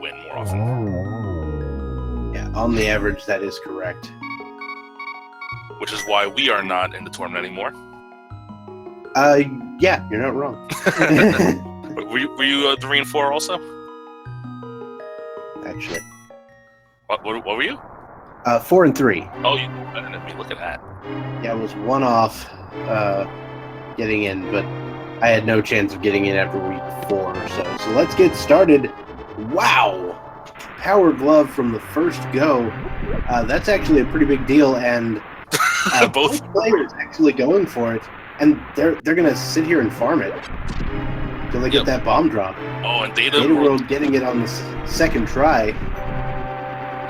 win more often. Yeah, on the average, that is correct. Which is why we are not in the tournament anymore. Yeah, you're not wrong. were you 3 and 4 also? Actually. What were you? 4 and 3. Oh, you better than me. Look at that. Yeah, I was one off getting in, but I had no chance of getting in after week 4 or so. So let's get started. Wow! Power glove from the first go. That's actually a pretty big deal, and both players actually going for it, and they're gonna sit here and farm it until they get that bomb drop. Oh, and dataworld getting it on the second try.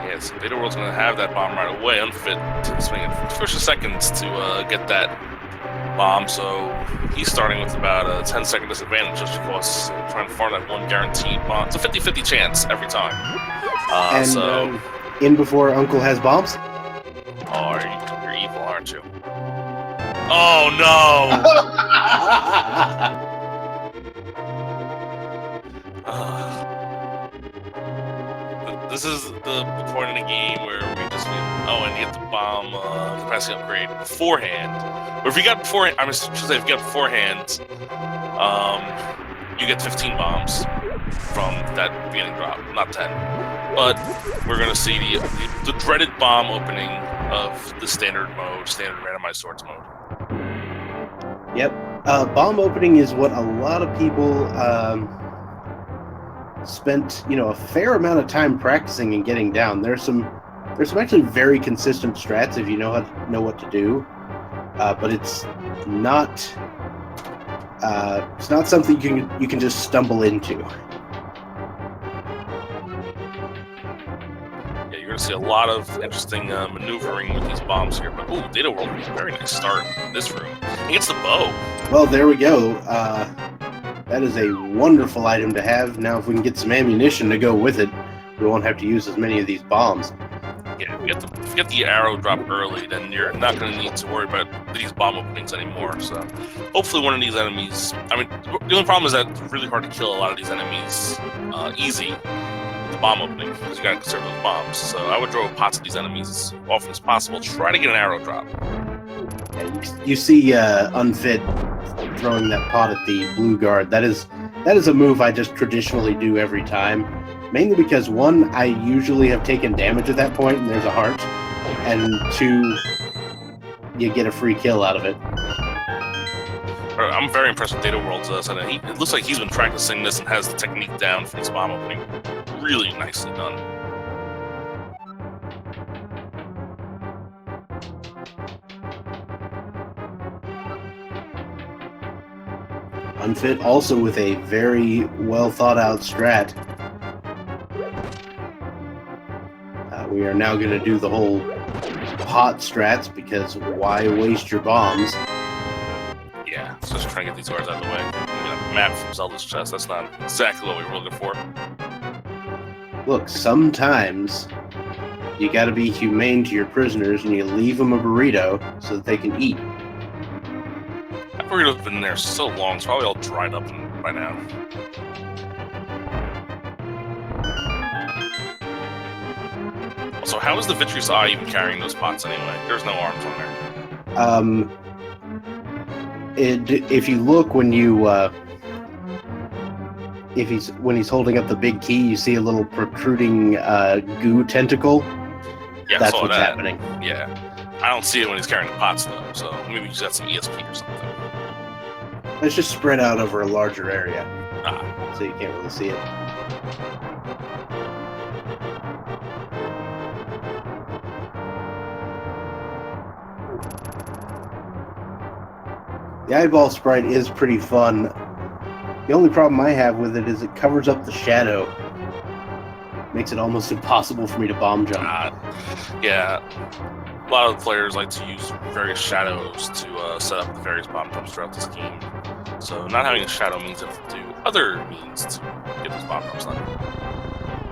Yes, dataworld's gonna have that bomb right away. Unfit swinging first seconds to get that bomb, so he's starting with about a 10-second disadvantage just because trying to farm that one guaranteed bomb. It's a 50-50 chance every time. In before Uncle has bombs. Oh, you're evil, aren't you? Oh no! This is the point in the game where we just and you get the bomb capacity upgrade beforehand. Or if you got beforehand, I should say if you got beforehand, you get 15 bombs from that beginning drop, not 10. But we're gonna see the dreaded bomb opening of the standard randomized swords mode. Yep, bomb opening is what a lot of people spent a fair amount of time practicing and getting down. There's some actually very consistent strats if you know what to do, but it's not something you can just stumble into. Yeah, you're gonna see a lot of interesting maneuvering with these bombs here. But dataworld, very nice start in this room. He gets the bow. Well, there we go. That is a wonderful item to have. Now, if we can get some ammunition to go with it, we won't have to use as many of these bombs. Yeah, if you get the arrow drop early, then you're not going to need to worry about these bomb openings anymore. So, hopefully one of these enemies... I mean, the only problem is that it's really hard to kill a lot of these enemies easy with the bomb opening, because you got to conserve those bombs. So, I would throw pots at these enemies as often as possible. Try to get an arrow drop. Yeah, you see Unfit throwing that pot at the blue guard. That is a move I just traditionally do every time, mainly because 1, I usually have taken damage at that point and there's a heart, and 2, you get a free kill out of it. I'm very impressed with dataworld's setting. It looks like he's been practicing this and has the technique down for this bomb opening. Really nicely done. Unfit also with a very well thought out strat. We are now going to do the whole pot strats, because why waste your bombs? Yeah, so just trying to get these guards out of the way. A map from Zelda's chest, that's not exactly what we were looking for. Look, sometimes you got to be humane to your prisoners and you leave them a burrito so that they can eat. That burrito's been there so long, it's probably all dried up by now. So how is the Vitreous Eye even carrying those pots anyway? There's no arms on there. If you look when he's holding up the big key, you see a little protruding goo tentacle. Yeah, that's what's happening. Yeah, I don't see it when he's carrying the pots though. So maybe he's got some ESP or something. It's just spread out over a larger area, so you can't really see it. The eyeball sprite is pretty fun. The only problem I have with it is it covers up the shadow. Makes it almost impossible for me to bomb jump. Yeah. A lot of players like to use various shadows to set up the various bomb jumps throughout this game. So not having a shadow means you have to do other means to get those bomb jumps done.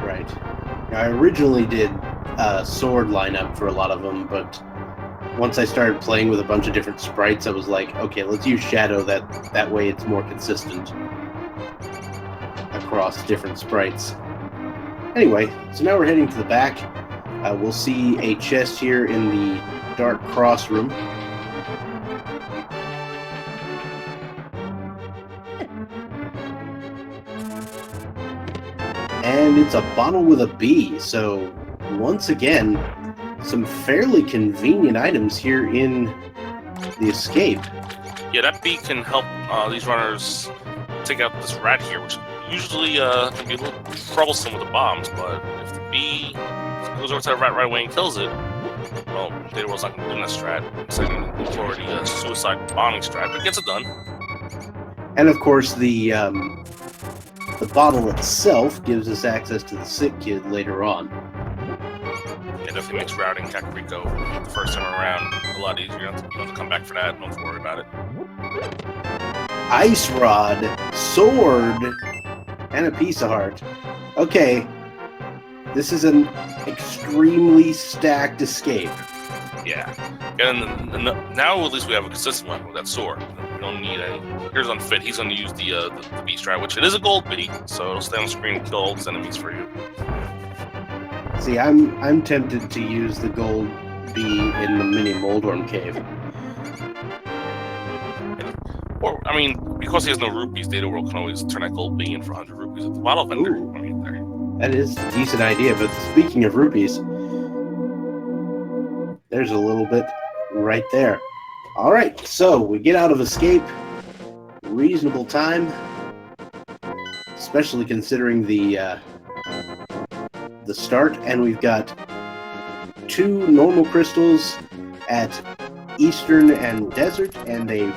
Right. Now, I originally did sword lineup for a lot of them, but once I started playing with a bunch of different sprites, I was like, okay, let's use shadow. That way it's more consistent across different sprites. Anyway, so now we're heading to the back. We'll see a chest here in the dark cross room. And it's a bottle with a B. So once again, some fairly convenient items here in the escape. Yeah, that bee can help these runners take out this rat here, which usually can be a little troublesome with the bombs, but if the bee goes over to the rat right away and kills it, well, dataworld's not going to do that strat. It's like it's already a suicide bombing strat, but it gets it done. And of course, the bottle itself gives us access to the sick kid later on. It definitely makes routing Kakariko the first time around a lot easier. You don't have to come back for that. Don't have to worry about it. Ice rod, sword, and a piece of heart. Okay, this is an extremely stacked escape. Yeah. And now at least we have a consistent one with that sword. We don't need any. Here's Unfit. He's going to use the beast strat, which it is a gold bee, so it'll stay on the screen and kill all these enemies for you. See, I'm tempted to use the gold bee in the mini Moldorm cave. Or, I mean, because he has no rupees, Dataworld can always turn that gold bee in for 100 rupees at the bottle vendor. Ooh. I mean, there. That is a decent idea, but speaking of rupees, there's a little bit right there. All right, so we get out of escape. Reasonable time, especially considering the start, and we've got 2 normal crystals at Eastern and Desert, and a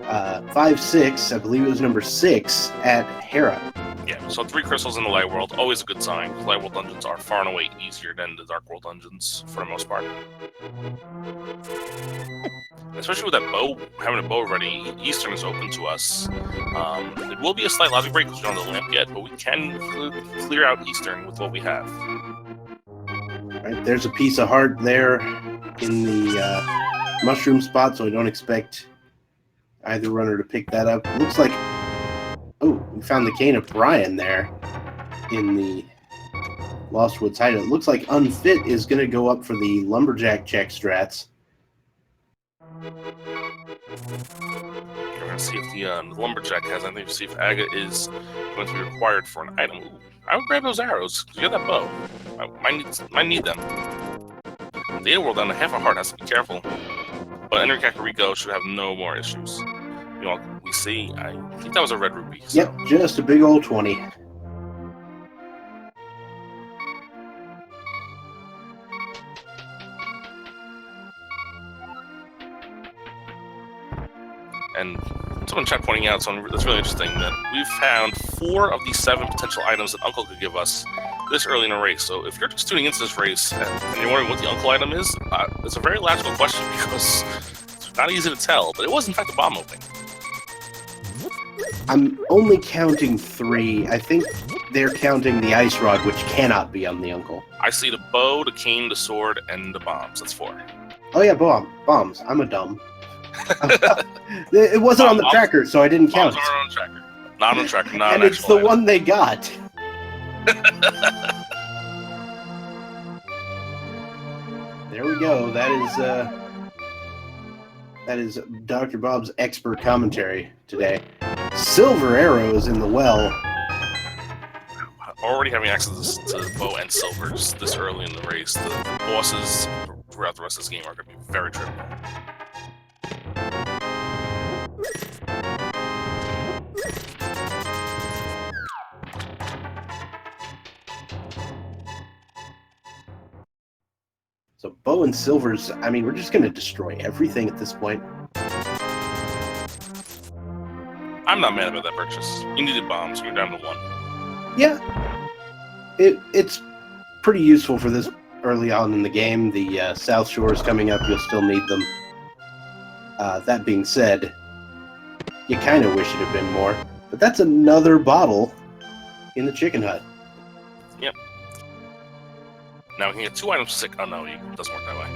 5-6, I believe it was number 6, at Hera. Yeah, so 3 crystals in the light world, always a good sign. Light world dungeons are far and away easier than the dark world dungeons for the most part. Especially with that bow, having a bow ready, Eastern is open to us. It will be a slight logic break because we don't have the lamp yet, but we can clear out Eastern with what we have. Right, there's a piece of heart there in the mushroom spot, so I don't expect either runner to pick that up. It looks like, oh, we found the cane of Brian there in the Lost Woods hideout. It looks like Unfit is going to go up for the lumberjack check strats. We're going to see if the lumberjack has anything to see if Aga is going to be required for an item. Ooh, I would grab those arrows, because you got that bow. I might need them. Data world down to half a heart, has to be careful. But entering Kakariko should have no more issues. You know, we see, I think that was a red rupee. So. Yep, just a big old 20. And someone in chat pointing out something that's really interesting, that we've found 4 of the 7 potential items that Uncle could give us this early in a race. So if you're just tuning into this race and you're wondering what the Uncle item is, it's a very logical question because it's not easy to tell, but it was in fact a bomb opening. I'm only counting 3. I think they're counting the ice rod, which cannot be on the Uncle. I see the bow, the cane, the sword, and the bombs. That's 4. Oh yeah, bombs. I'm a dumb. It wasn't on the tracker, so I didn't count. Bombs are on tracker. Not on tracker, not and an it's actual the item. one they got. There we go. That is Dr. Bob's expert commentary today. Silver arrows in the well. Already having access to bow and silver just this early in the race. The bosses throughout the rest of this game are going to be very tricky. So bow and silvers, I mean, we're just going to destroy everything at this point. I'm not mad about that purchase. You needed bombs, you're down to 1. Yeah. It's pretty useful for this early on in the game. The South Shore is coming up, you'll still need them. That being said, you kind of wish it had been more. But that's another bottle in the chicken hut. Yep. Now we can get 2 items sick. Oh no, it doesn't work that way.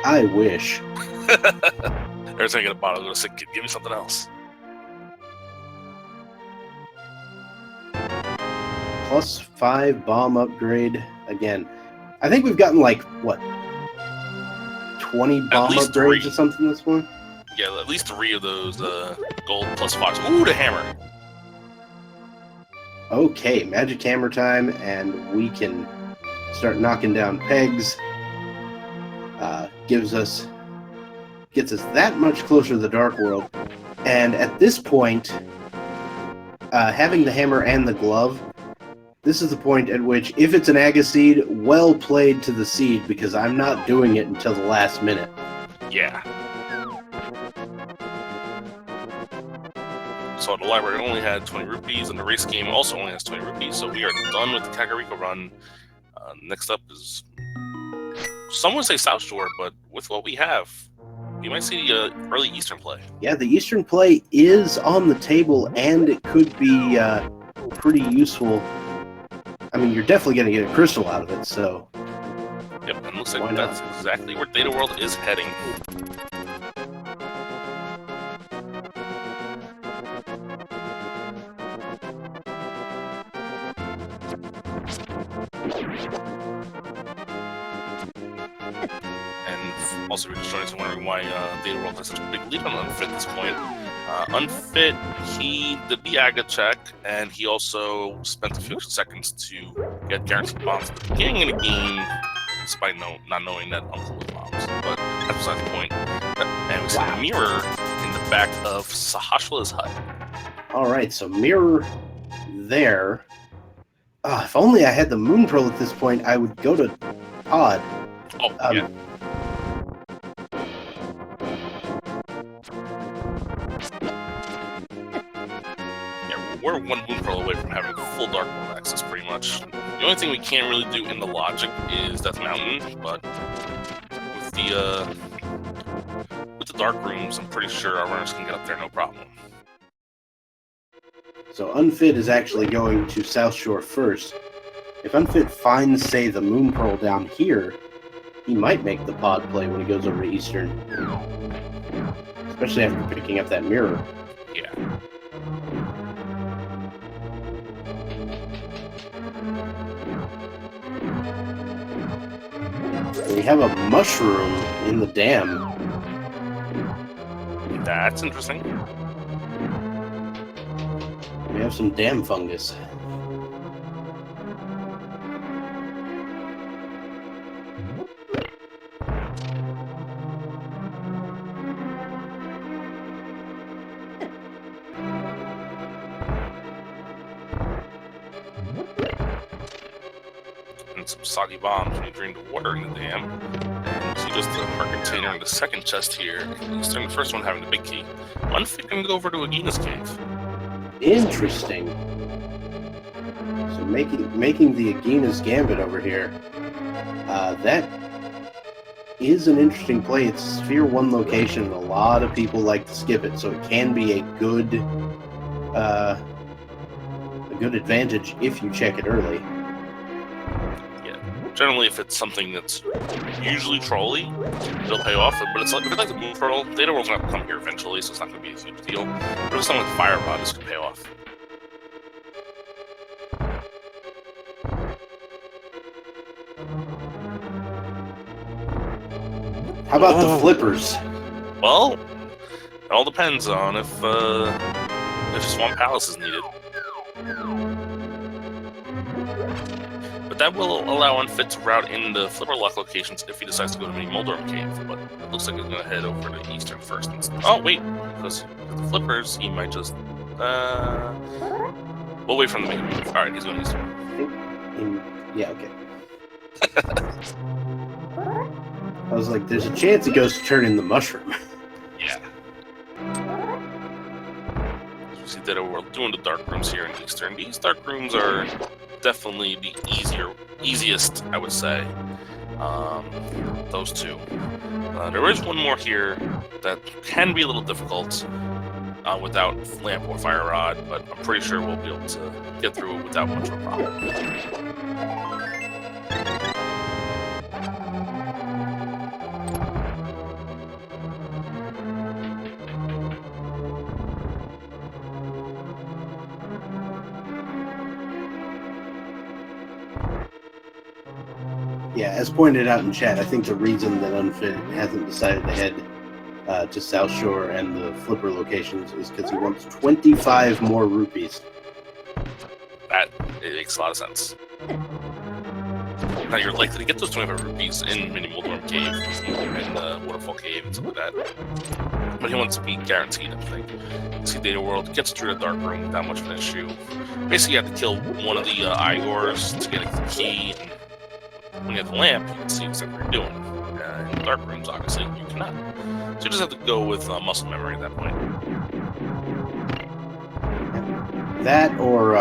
I wish. Every time I get a bottle, go to sick kid. Give me something else. +5 bomb upgrade. Again, I think we've gotten like, what, 20 bomb least upgrades 3. or something this one? Yeah, at least 3 of those gold +5. Ooh, the hammer. Okay, magic hammer time, and we can start knocking down pegs. Gets us that much closer to the Dark World. And at this point, having the hammer and the glove, this is the point at which, if it's an Aga seed, well played to the seed, because I'm not doing it until the last minute. Yeah. So the library only had 20 rupees, and the race game also only has 20 rupees, so we are done with the Kakariko run. Next up is... some would say South Shore, but with what we have, you might see the early Eastern play. Yeah, the Eastern play is on the table, and it could be pretty useful. I mean, you're definitely going to get a crystal out of it, so... Yep, and it looks like that's exactly where Data World is heading. And also, if you're just joining us wondering why Data World has such a big lead on Unfit at this point. Unfit, he did the Aga check, and he also spent a few extra seconds to get guaranteed bombs at the beginning of the game, despite not knowing that Uncle was bombs. But that's beside the point. And we see a mirror in the back of Sahashwala's hut. Alright, so mirror there. If only I had the Moon Pearl at this point, I would go to Pod. Oh, yeah. We're one Moon Pearl away from having full Dark World access, pretty much. The only thing we can't really do in the logic is Death Mountain, but with the Dark Rooms, I'm pretty sure our runners can get up there no problem. So Unfit is actually going to South Shore first. If Unfit finds, say, the Moon Pearl down here, he might make the pod play when he goes over to Eastern. Especially after picking up that mirror. Yeah. We have a mushroom in the dam. That's interesting. We have some dam fungus. And some soggy bombs when you drain the water in the dam. And see just the heart container in the second chest here. Eastern, the first one having the big key. Unfit can go over to Agina's cave. Interesting. So making the Agina's Gambit over here. That is an interesting play. It's Sphere 1 location, and a lot of people like to skip it, so it can be a good advantage if you check it early. Generally, if it's something that's usually trolly, it'll pay off. But it's like, if it's like the Moon Pearl, Data World's going to come here eventually, so it's not going to be a huge deal. But if it's something like Fire Rod, this could pay off. How about the flippers? Well, it all depends on if Swamp Palace is needed. But that will allow Unfit to route in the flipper lock locations if he decides to go to Mini Moldorm Cave. But it looks like he's going to head over to Eastern first. Oh, wait, because the flippers, he might just... we'll wait from the main move. Alright, he's going Eastern. Yeah, okay. I was like, there's a chance he goes to turn in the mushroom. Yeah. You see that we're doing the dark rooms here in Eastern. These dark rooms are definitely the easiest, I would say. Those two. There is one more here that can be a little difficult without lamp or fire rod, but I'm pretty sure we'll be able to get through it without much of a problem. Yeah, as pointed out in chat, I think the reason that Unfit hasn't decided to head to South Shore and the flipper locations is because he wants 25 more rupees. That it makes a lot of sense. Now you're likely to get those 25 rupees in Mini Moldorm Cave and the Waterfall Cave and stuff like that. But he wants to be guaranteed, I think. See, Data World gets through the dark room without much of an issue. Basically, you have to kill one of the Igors to get a key. And when you have the lamp, you can see exactly what you're doing. In the dark rooms, obviously, you cannot. So you just have to go with muscle memory at that point. That or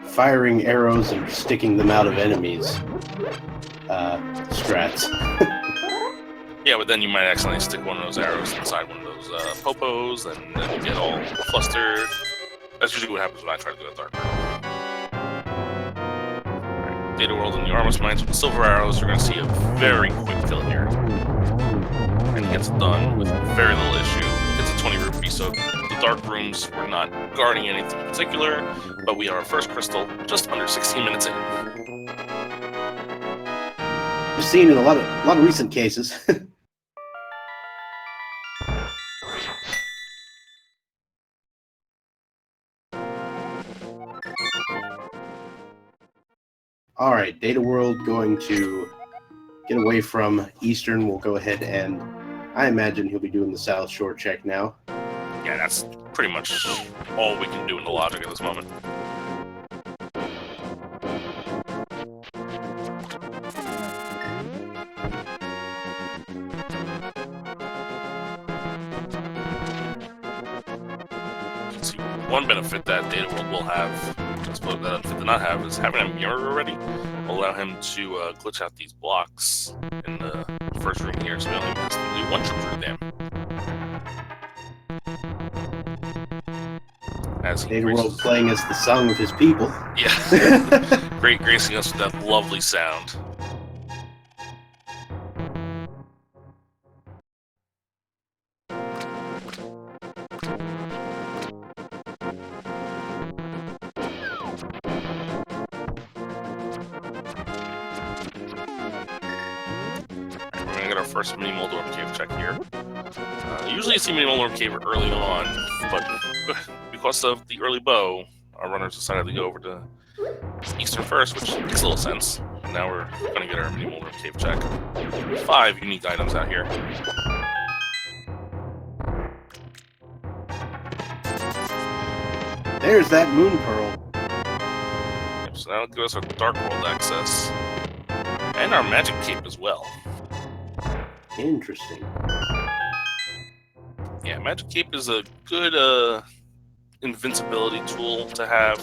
firing arrows and sticking them out of enemies. Strats. Yeah, but then you might accidentally stick one of those arrows inside one of those popos, and then you get all flustered. That's usually what happens when I try to do that dark room. Right. Data World and the Armor's Mines with the silver arrows, you're going to see a very quick kill here. And he gets it done with very little issue. Gets a 20 rupee, so the dark rooms, we're not guarding anything in particular, but we have our first crystal just under 16 minutes in. We've seen in a lot of recent cases. All right, Data World going to get away from Eastern. We'll go ahead and I imagine he'll be doing the South Shore check now. Yeah, that's pretty much all we can do in the logic at this moment. See, one benefit that Data World will have, I suppose that Unfit did not have, is having a mirror already will allow him to glitch out these blocks in the first room here, so we only have to do one trip through them. As Data World playing as the song of his people. Yeah. Gracing us with that lovely sound. We're gonna get our first Mini Moldorm Cave check here. Usually you see Mini Moldorm Cave early on, but because of the early bow, our runners decided to go over to Eastern first, which makes a little sense. Now we're going to get our Mini Moldorm Cave check. 5 unique items out here. There's that moon pearl. Yep, so that'll give us our Dark World access. And our Magic Cape as well. Interesting. Yeah, Magic Cape is a good invincibility tool to have,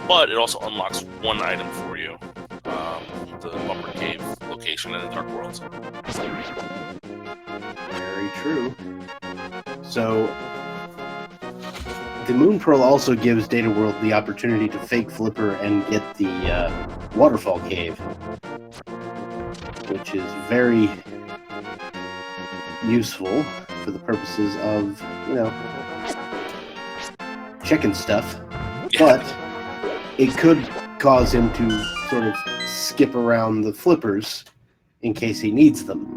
but it also unlocks one item for you, the Bumper Cave location in the Dark World. Very true. So, the Moon Pearl also gives Data World the opportunity to fake Flipper and get the Waterfall Cave, which is very useful for the purposes of, you know, checking stuff, but it could cause him to sort of skip around the flippers in case he needs them.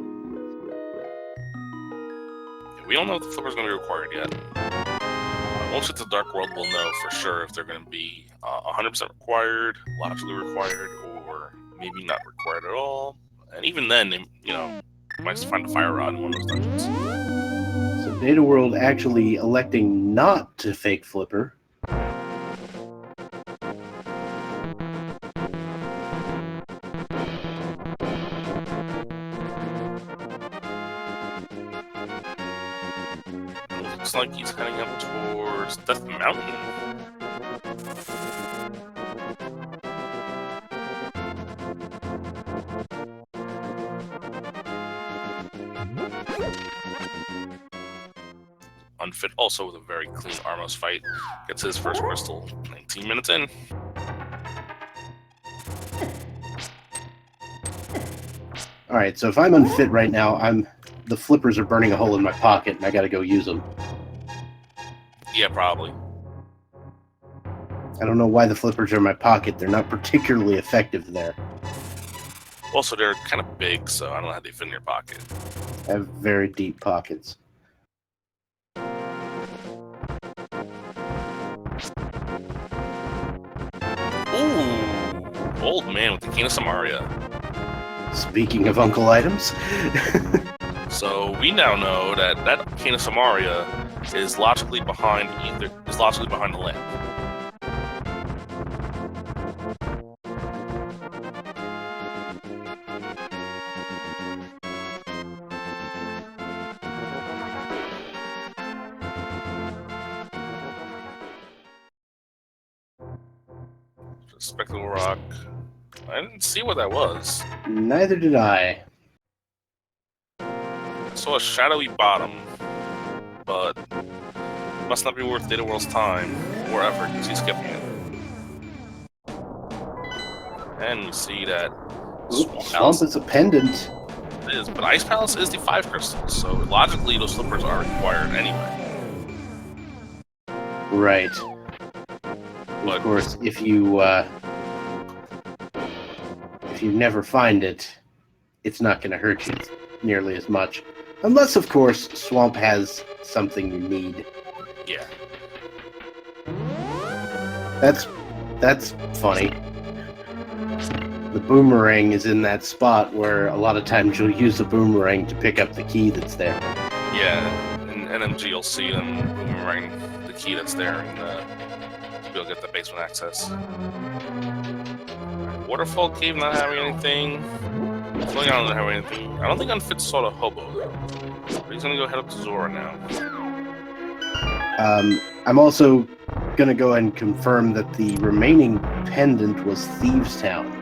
We don't know if the flipper's going to be required yet. Once it's the Dark World, we'll know for sure if they're going to be 100% required, logically required, or maybe not required at all. And even then, they, you know, might find a fire rod in one of those dungeons. So Data World actually electing not to fake Flipper. Looks like he's heading up towards Death Mountain. Unfit also with a very clean Armos fight. Gets his first crystal 19 minutes in. Alright, so if I'm unfit right now, the flippers are burning a hole in my pocket and I gotta go use them. Yeah, probably. I don't know why the flippers are in my pocket. They're not particularly effective there. Also, they're kind of big, so I don't know how they fit in your pocket. I have very deep pockets. Ooh, old man with the Kina Samaria. Speaking of Uncle Items. So we now know that that Kina Samaria is logically behind the lamp. Spectacle rock. I didn't see what that was. Neither did I. I saw a shadowy bottom, but must not be worth dataworld's time or effort because he's skipping it. And we see that Swamp is a pendant. It is, but Ice Palace is the 5 crystals, so logically those slippers are required anyway. Right. But of course, if you never find it, it's not going to hurt you nearly as much. Unless, of course, Swamp has something you need. yeah. That's funny. The boomerang is in that spot where a lot of times you'll use the boomerang to pick up the key that's there. Yeah, in NMG you'll see them boomerang the key that's there and to be able to get the basement access. Waterfall Cave not having anything. Floating Island not having anything. I don't think Unfit saw the hobo though. But he's gonna go head up to Zora now. I'm also gonna go ahead and confirm that the remaining pendant was Thieves Town.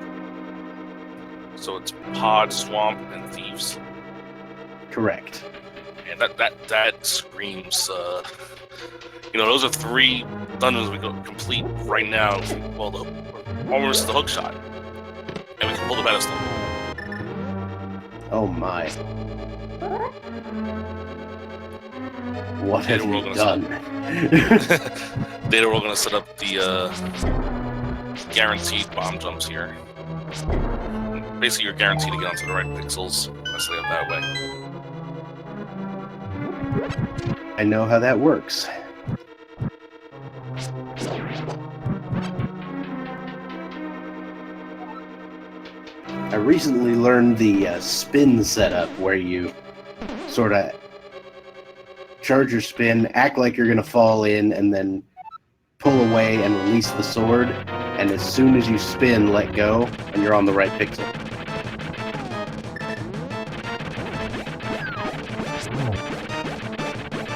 So it's Pod, Swamp, and Thieves. Correct. And that screams. Those are 3 dungeons we go complete right now. Well, almost the hook shot, and we can pull the pedestal. Oh my! What have you done? Data, we're gonna set up the guaranteed bomb jumps here. Basically, you're guaranteed to get onto the right pixels. Let's lay up that way. I know how that works. I recently learned the spin setup where you sort of charge your spin, act like you're going to fall in, and then pull away and release the sword. And as soon as you spin, let go, and you're on the right pixel.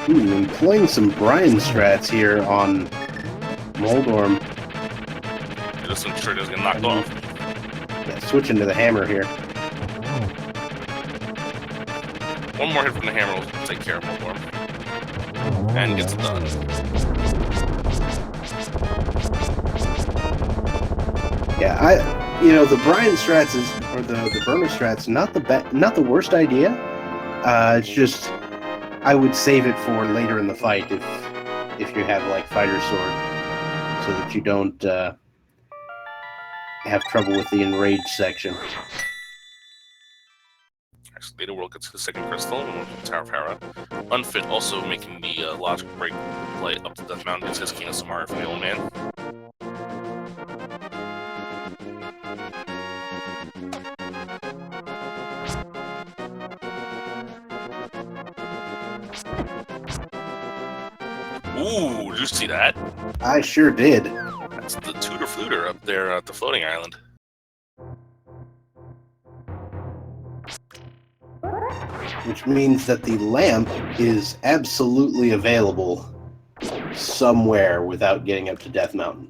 I'm playing some Brian strats here on Moldorm. Just ensure it doesn't get knocked off. Yeah, switching to the hammer here. One more hit from the hammer will take care of Moldorm. And gets it done. Yeah, the Brian strats or the burner strats, not the worst idea. It's just I would save it for later in the fight if you have like fighter sword, so that you don't have trouble with the enraged section. Data World gets the 2nd crystal and Tower of Hera. Unfit also making the logic break play up to Death Mountain gets his Kina Samara from the old man. Ooh, did you see that? I sure did. That's the Tutor Fluter up there at the floating island. Which means that the lamp is absolutely available somewhere without getting up to Death Mountain.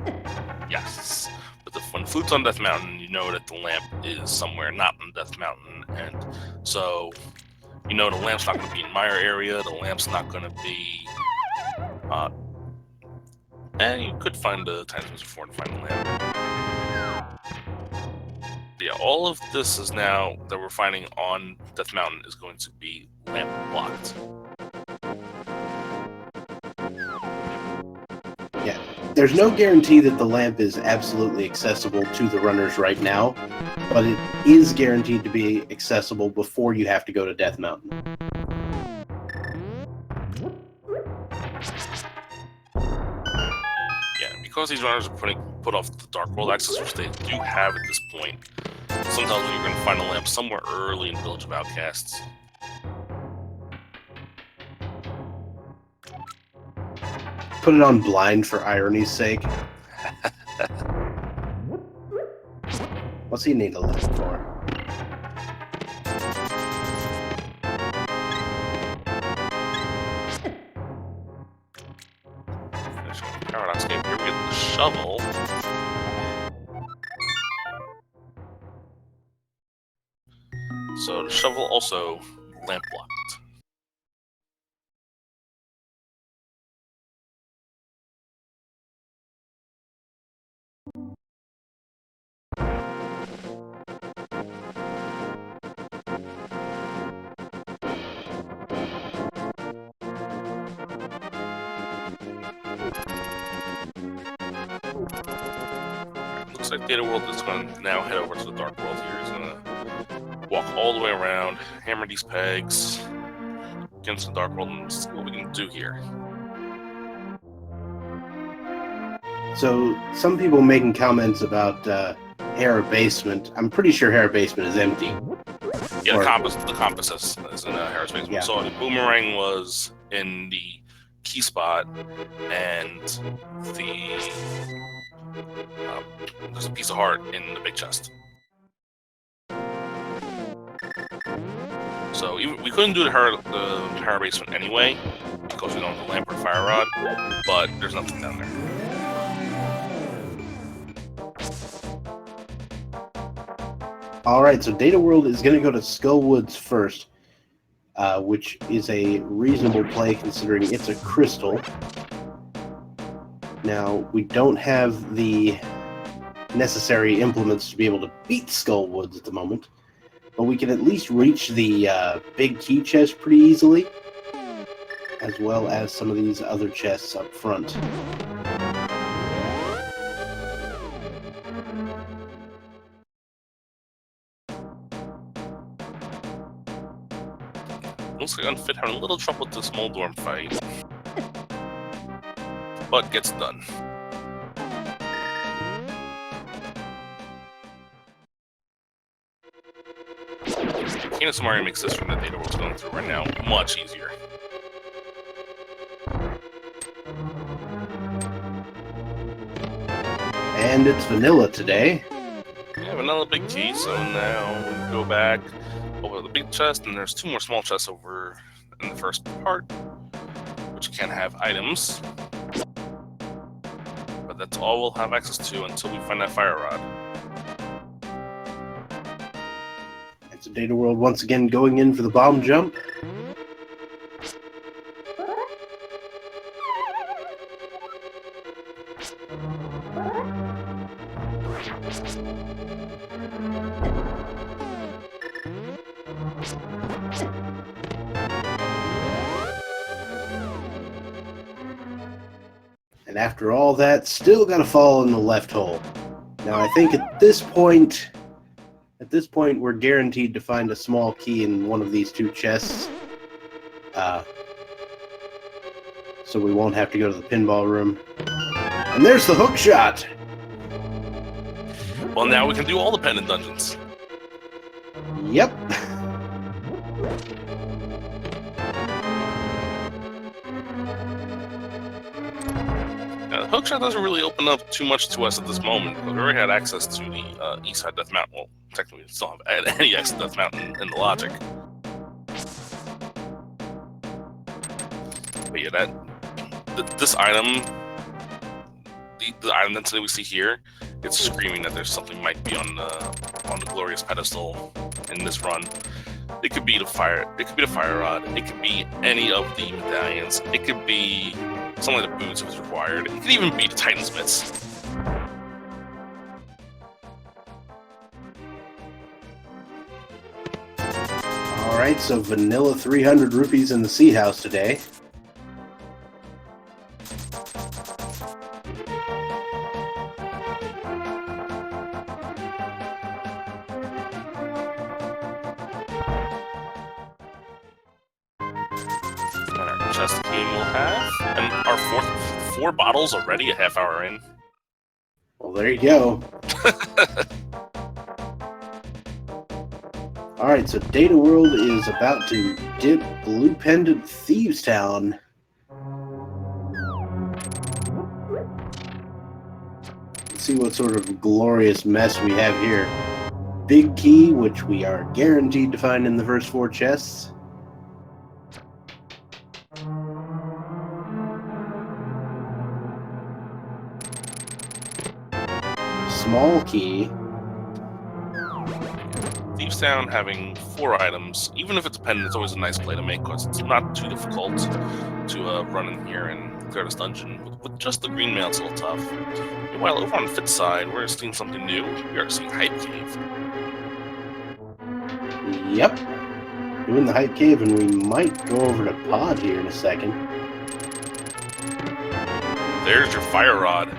Yes. But when Flute's on Death Mountain, you know that the lamp is somewhere not on Death Mountain. And so, the lamp's not going to be in Mire area, the lamp's not going to be... and you could find the Times before to find the lamp. Yeah, all of this is now that we're finding on Death Mountain is going to be lamp blocked. Yeah, there's no guarantee that the lamp is absolutely accessible to the runners right now, but it is guaranteed to be accessible before you have to go to Death Mountain. Yeah, because these runners are put off the Dark World access, which they do have at this point. Sometimes you're going to find a lamp somewhere early in Village of Outcasts. Put it on blind for irony's sake. What's he need a lamp for? Paradox game. Here we get the shovel. So the shovel also lamp blocked. Looks like Dataworld is going to now head over to the Dark World here. He's going to walk all the way around, hammer these pegs against the Dark World, and see what we can do here. So, some people making comments about Hera Basement. I'm pretty sure Hera Basement is empty. Yeah, the compass is in Hera's basement. Yeah. So the boomerang was in the key spot, and there's a piece of heart in the big chest. So we couldn't do the Hera basement anyway, because we don't have the lamp or fire rod, but there's nothing down there. Alright, so Dataworld is going to go to Skullwoods first, which is a reasonable play considering it's a crystal. Now, we don't have the necessary implements to be able to beat Skullwoods at the moment, but we can at least reach the big key chest pretty easily, as well as some of these other chests up front. Looks like Unfit having a little trouble with this Moldorm fight, but gets done. Canis Mario makes this from the data world's going through right now much easier. And it's vanilla today. Yeah, vanilla big key, so now we go back over the big chest, and there's two more small chests over in the first part, which can have items. But that's all we'll have access to until we find that fire rod. It's a Dataworld once again going in for the bomb jump. And after all that, still gotta fall in the left hole. Now I think at this point, we're guaranteed to find a small key in one of these two chests. So we won't have to go to the pinball room. And there's the hook shot! Well, now we can do all the pendant dungeons. Yep. The hookshot doesn't really open up too much to us at this moment, because we already had access to the east side Death Mountain. Well, technically, we still have any access to Death Mountain in the logic. But yeah, this item, the item density we see here, it's screaming that there's something might be on the glorious pedestal in this run. It could be the fire rod. It could be any of the medallions. It could be some of the boots if it's required. It could even be the Titan's mitts. Alright, so vanilla 300 rupees in the Seed House today. chest game we'll have. And our four bottles already a half hour in. Well, there you go. Alright, so Data World is about to dip Blue Pendant Thieves Town. Let's see what sort of glorious mess we have here. Big key, which we are guaranteed to find in the first 4 chests. Small key. Thieves Town having 4 items, even if it's a pendant, it's always a nice play to make because it's not too difficult to run in here and clear this dungeon. With just the green mail, it's a little tough. Meanwhile, over on Fit's side, we're seeing something new. We are seeing Hype Cave. Yep. Doing the Hype Cave, and we might go over to Pod here in a second. There's your fire rod.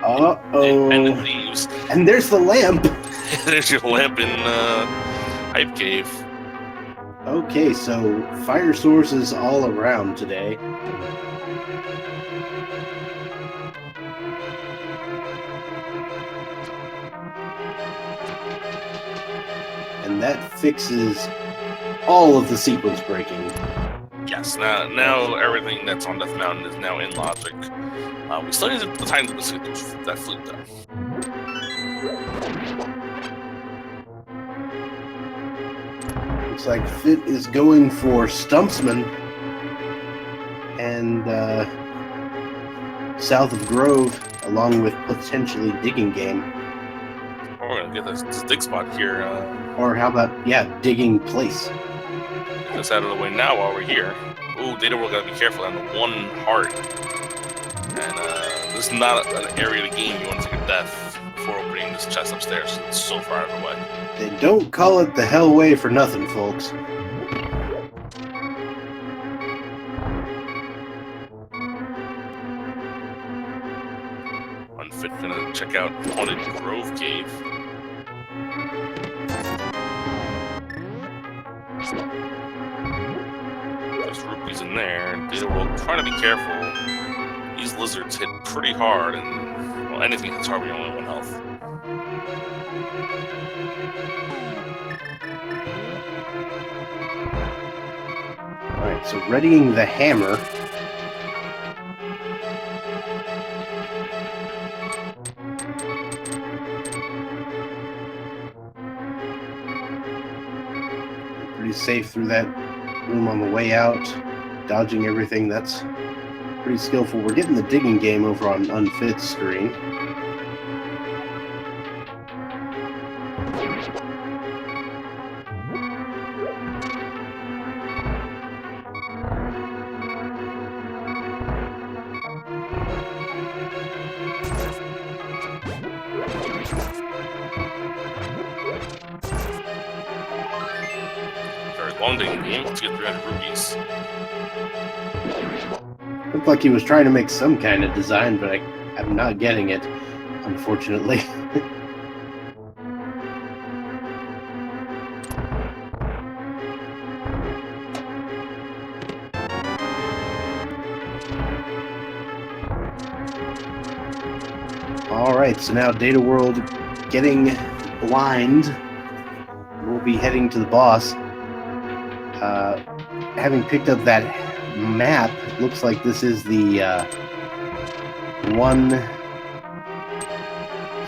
Uh-oh. And thieves. And there's the lamp. There's your lamp in Hype Cave. Okay, so fire sources all around today. And that fixes all of the sequence breaking. Yes, now everything that's on Death Mountain is now in logic. We still need the time to get that flute though. Looks like Fit is going for Stumpsman. And south of Grove, along with potentially Digging Game. Oh, we're gonna get this dig spot here. Or how about, Digging Place. Get this out of the way now while we're here. Ooh, Data World gotta be careful on the 1 heart. And this is not an area of the game you want to take a death before opening this chest upstairs. It's so far out of the way. They don't call it the Hellway for nothing, folks. Unfit gonna check out Haunted Grove Cave. There's rupees in there. Data World trying to be careful. These lizards hit pretty hard, and well, anything hits hard when you only have 1 health. Alright, so readying the hammer. Pretty safe through that room on the way out. Dodging everything, that's pretty skillful. We're getting the Digging Game over on Unfit's screen. Very long Digging Game. Let's get 300 rupees. Looked like he was trying to make some kind of design, but I'm not getting it, unfortunately. Alright, so now Data World getting blind. We'll be heading to the boss. Having picked up that map, looks like this is the one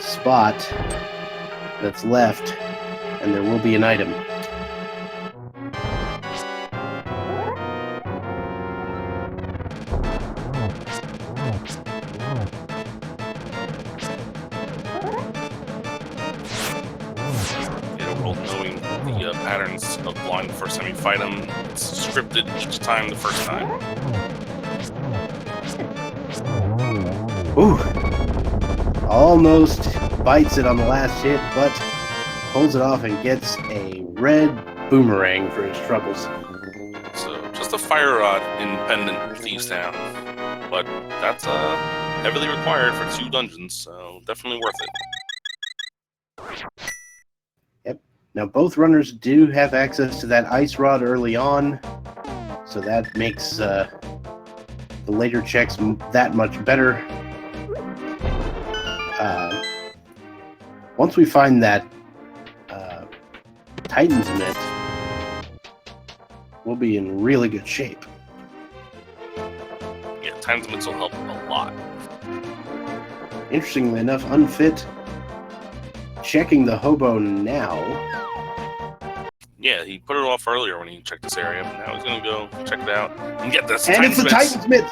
spot that's left, and there will be an item. Knowing the patterns of blind the first time you fight them, it's scripted each time the first time. Ooh, almost bites it on the last hit, but pulls it off and gets a red boomerang for his troubles. So just a fire rod in Pendant Thieves Town, but that's heavily required for 2 dungeons, so definitely worth it. Now, both runners do have access to that ice rod early on, so that makes the later checks that much better. Once we find that Titan's Mitt, we'll be in really good shape. Yeah, Titan's Mitts will help a lot. Interestingly enough, Unfit checking the hobo now. Yeah, he put it off earlier when he checked this area, but now he's gonna go check it out and get this. And it's the Titan's Mitts!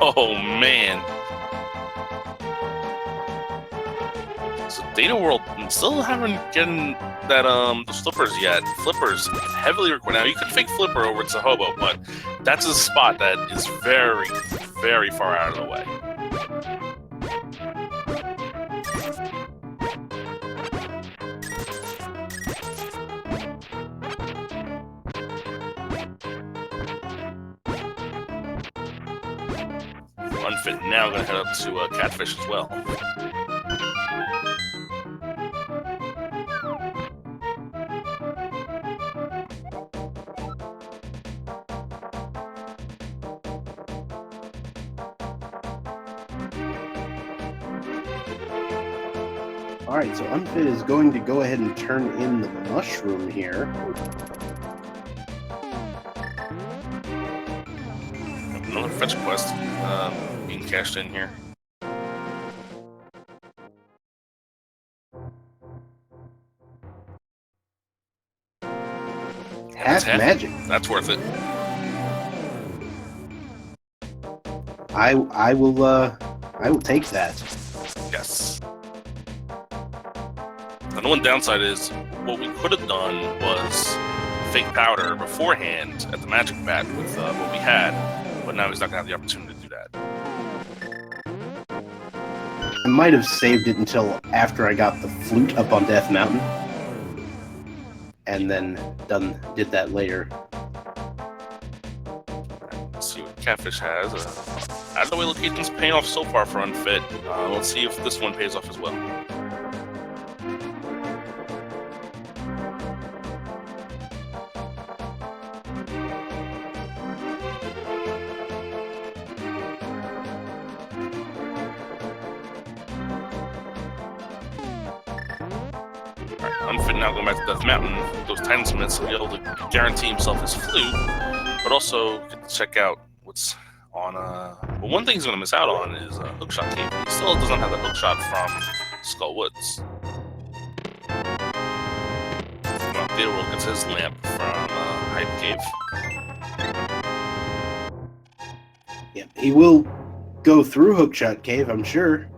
Oh man. So Data World still haven't gotten that the flippers yet. Flippers heavily required. Now you could fake flipper over to hobo, but that's a spot that is very, very far out of the way. Unfit now going to head up to Catfish as well. Alright, so Unfit is going to go ahead and turn in the mushroom here. Another fetch quest being cashed in here. Half magic. That's worth it. I will take that. Yes. The one downside is what we could have done was fake powder beforehand at the magic bat with what we had, but now he's not going to have the opportunity to do that. I might have saved it until after I got the flute up on Death Mountain, and then did that later. Let's see what Catfish has. Out of the way location's paying off so far for Unfit. Let's see if this one pays off as well. Unfit now going back to Death Mountain, those Titan's Mitts, so he'll be able to guarantee himself his flute, but also get to check out what's on. Well, one thing he's going to miss out on is Hookshot Cave. He still doesn't have the hookshot from Skull Woods. Data World gets his lamp from Hype Cave. Yep, he will go through Hookshot Cave, I'm sure,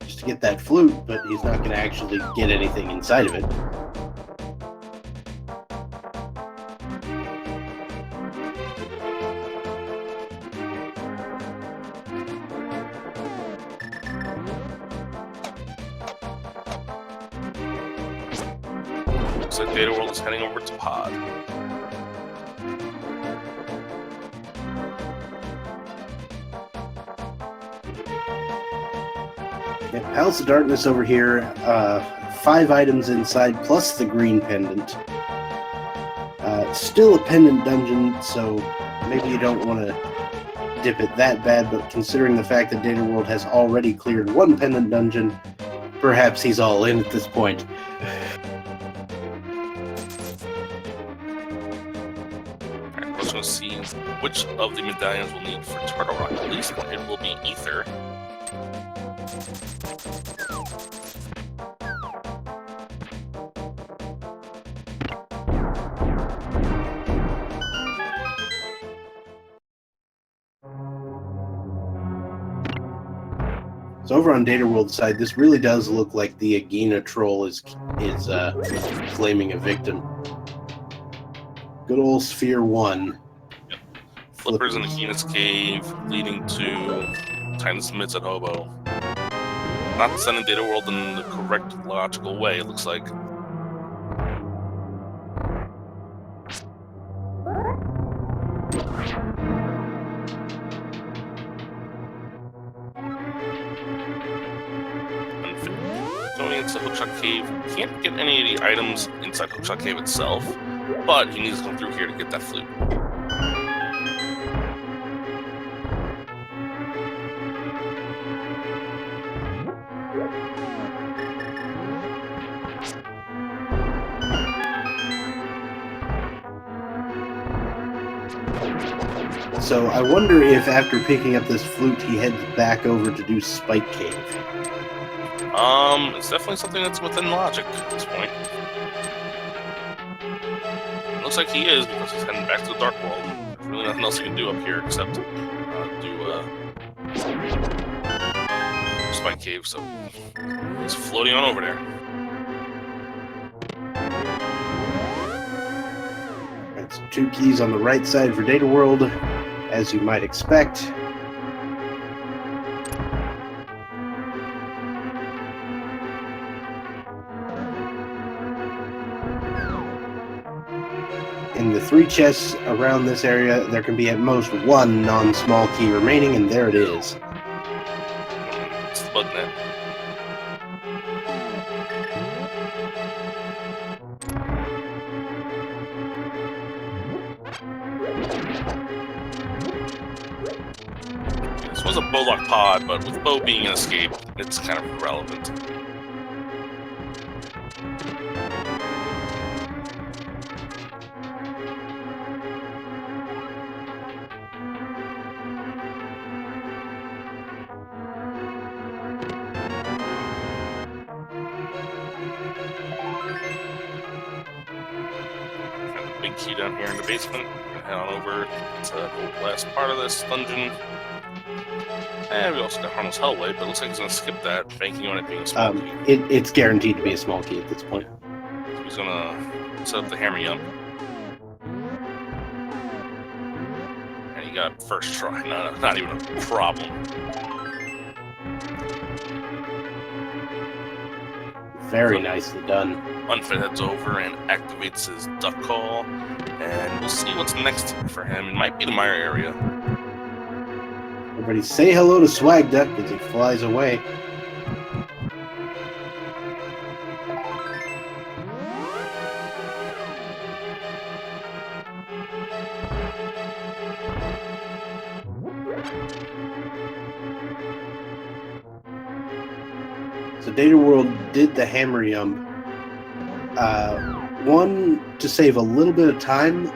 just to get that flute, but he's not going to actually get anything inside of it. Looks like Data World is heading over to Pod. Yep, Palace of Darkness over here, 5 items inside, plus the green pendant. Still a pendant dungeon, so maybe you don't want to dip it that bad, but considering the fact that Data World has already cleared 1 pendant dungeon, perhaps he's all in at this point. Alright, let's go see which of the medallions we'll need for Turtle Rock. At least it will be Ether. So over on Data World's side, this really does look like the Agena troll is claiming a victim. Good old Sphere 1. Yep. Flippers in the Agena's Cave, leading to Titan's Mitts at Hobo. Not sending Data World in the correct logical way, it looks like. Going into Hookshot Cave, can't get any of the items inside Hookshot Cave itself, but he needs to come through here to get that flute. So I wonder if after picking up this flute, he heads back over to do Spike Cave. It's definitely something that's within logic at this point. It looks like he is, because he's heading back to the Dark World. There's really nothing else he can do up here except do Spike Cave, so he's floating on over there. That's 2 keys on the right side for Data World, as you might expect. In the 3 chests around this area, there can be at most 1 non-small key remaining, and there it is. It's the bug net. This was a Bowlock pod, but with Bow being an escape, it's kind of irrelevant. Big key down here in the basement. We're gonna head on over to the last part of this dungeon. And we also got Harmless Hellway, but it looks like he's gonna skip that, banking on it being a small key. It's guaranteed to be a small key at this point. So he's gonna set up the hammer yump. And he got first try, not even a problem. Very nicely done. Unfit heads over and activates his duck call, and we'll see what's next for him. It might be the Mire area. Everybody say hello to Swag Duck as he flies away. So Data World did the hammer yump. One, to save a little bit of time,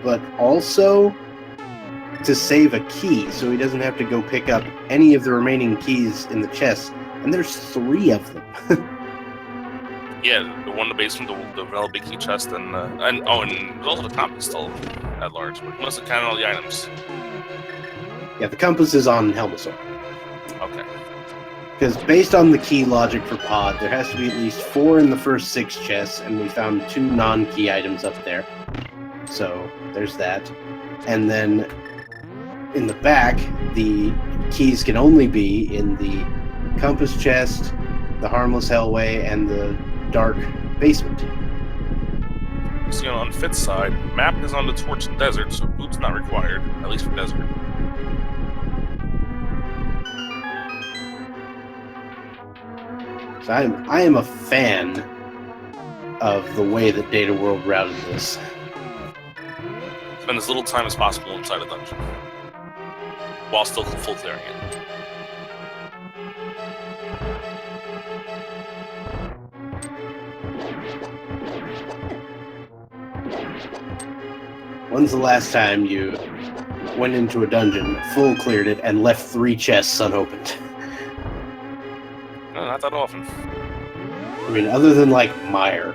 but also to save a key, so he doesn't have to go pick up any of the remaining keys in the chest. And there's 3 of them. Yeah, the one in the basement, the relatively big key chest, and there's also the compass still at large. But he must have counted all the items. Yeah, the compass is on Helmasaur. Okay. Because based on the key logic for pod, there has to be at least 4 in the first 6 chests, and we found 2 non-key items up there. So there's that. And then in the back, the keys can only be in the compass chest, the Harmless Hellway, and the dark basement. See, on Unfit's side, map is on the Torch and Desert, so boots not required, at least for desert. So I am a fan of the way that Data World routed this. Spend as little time as possible inside a dungeon, while still full clearing it. When's the last time you went into a dungeon, full cleared it, and left 3 chests unopened? No, not that often. I mean, other than, like, Mire.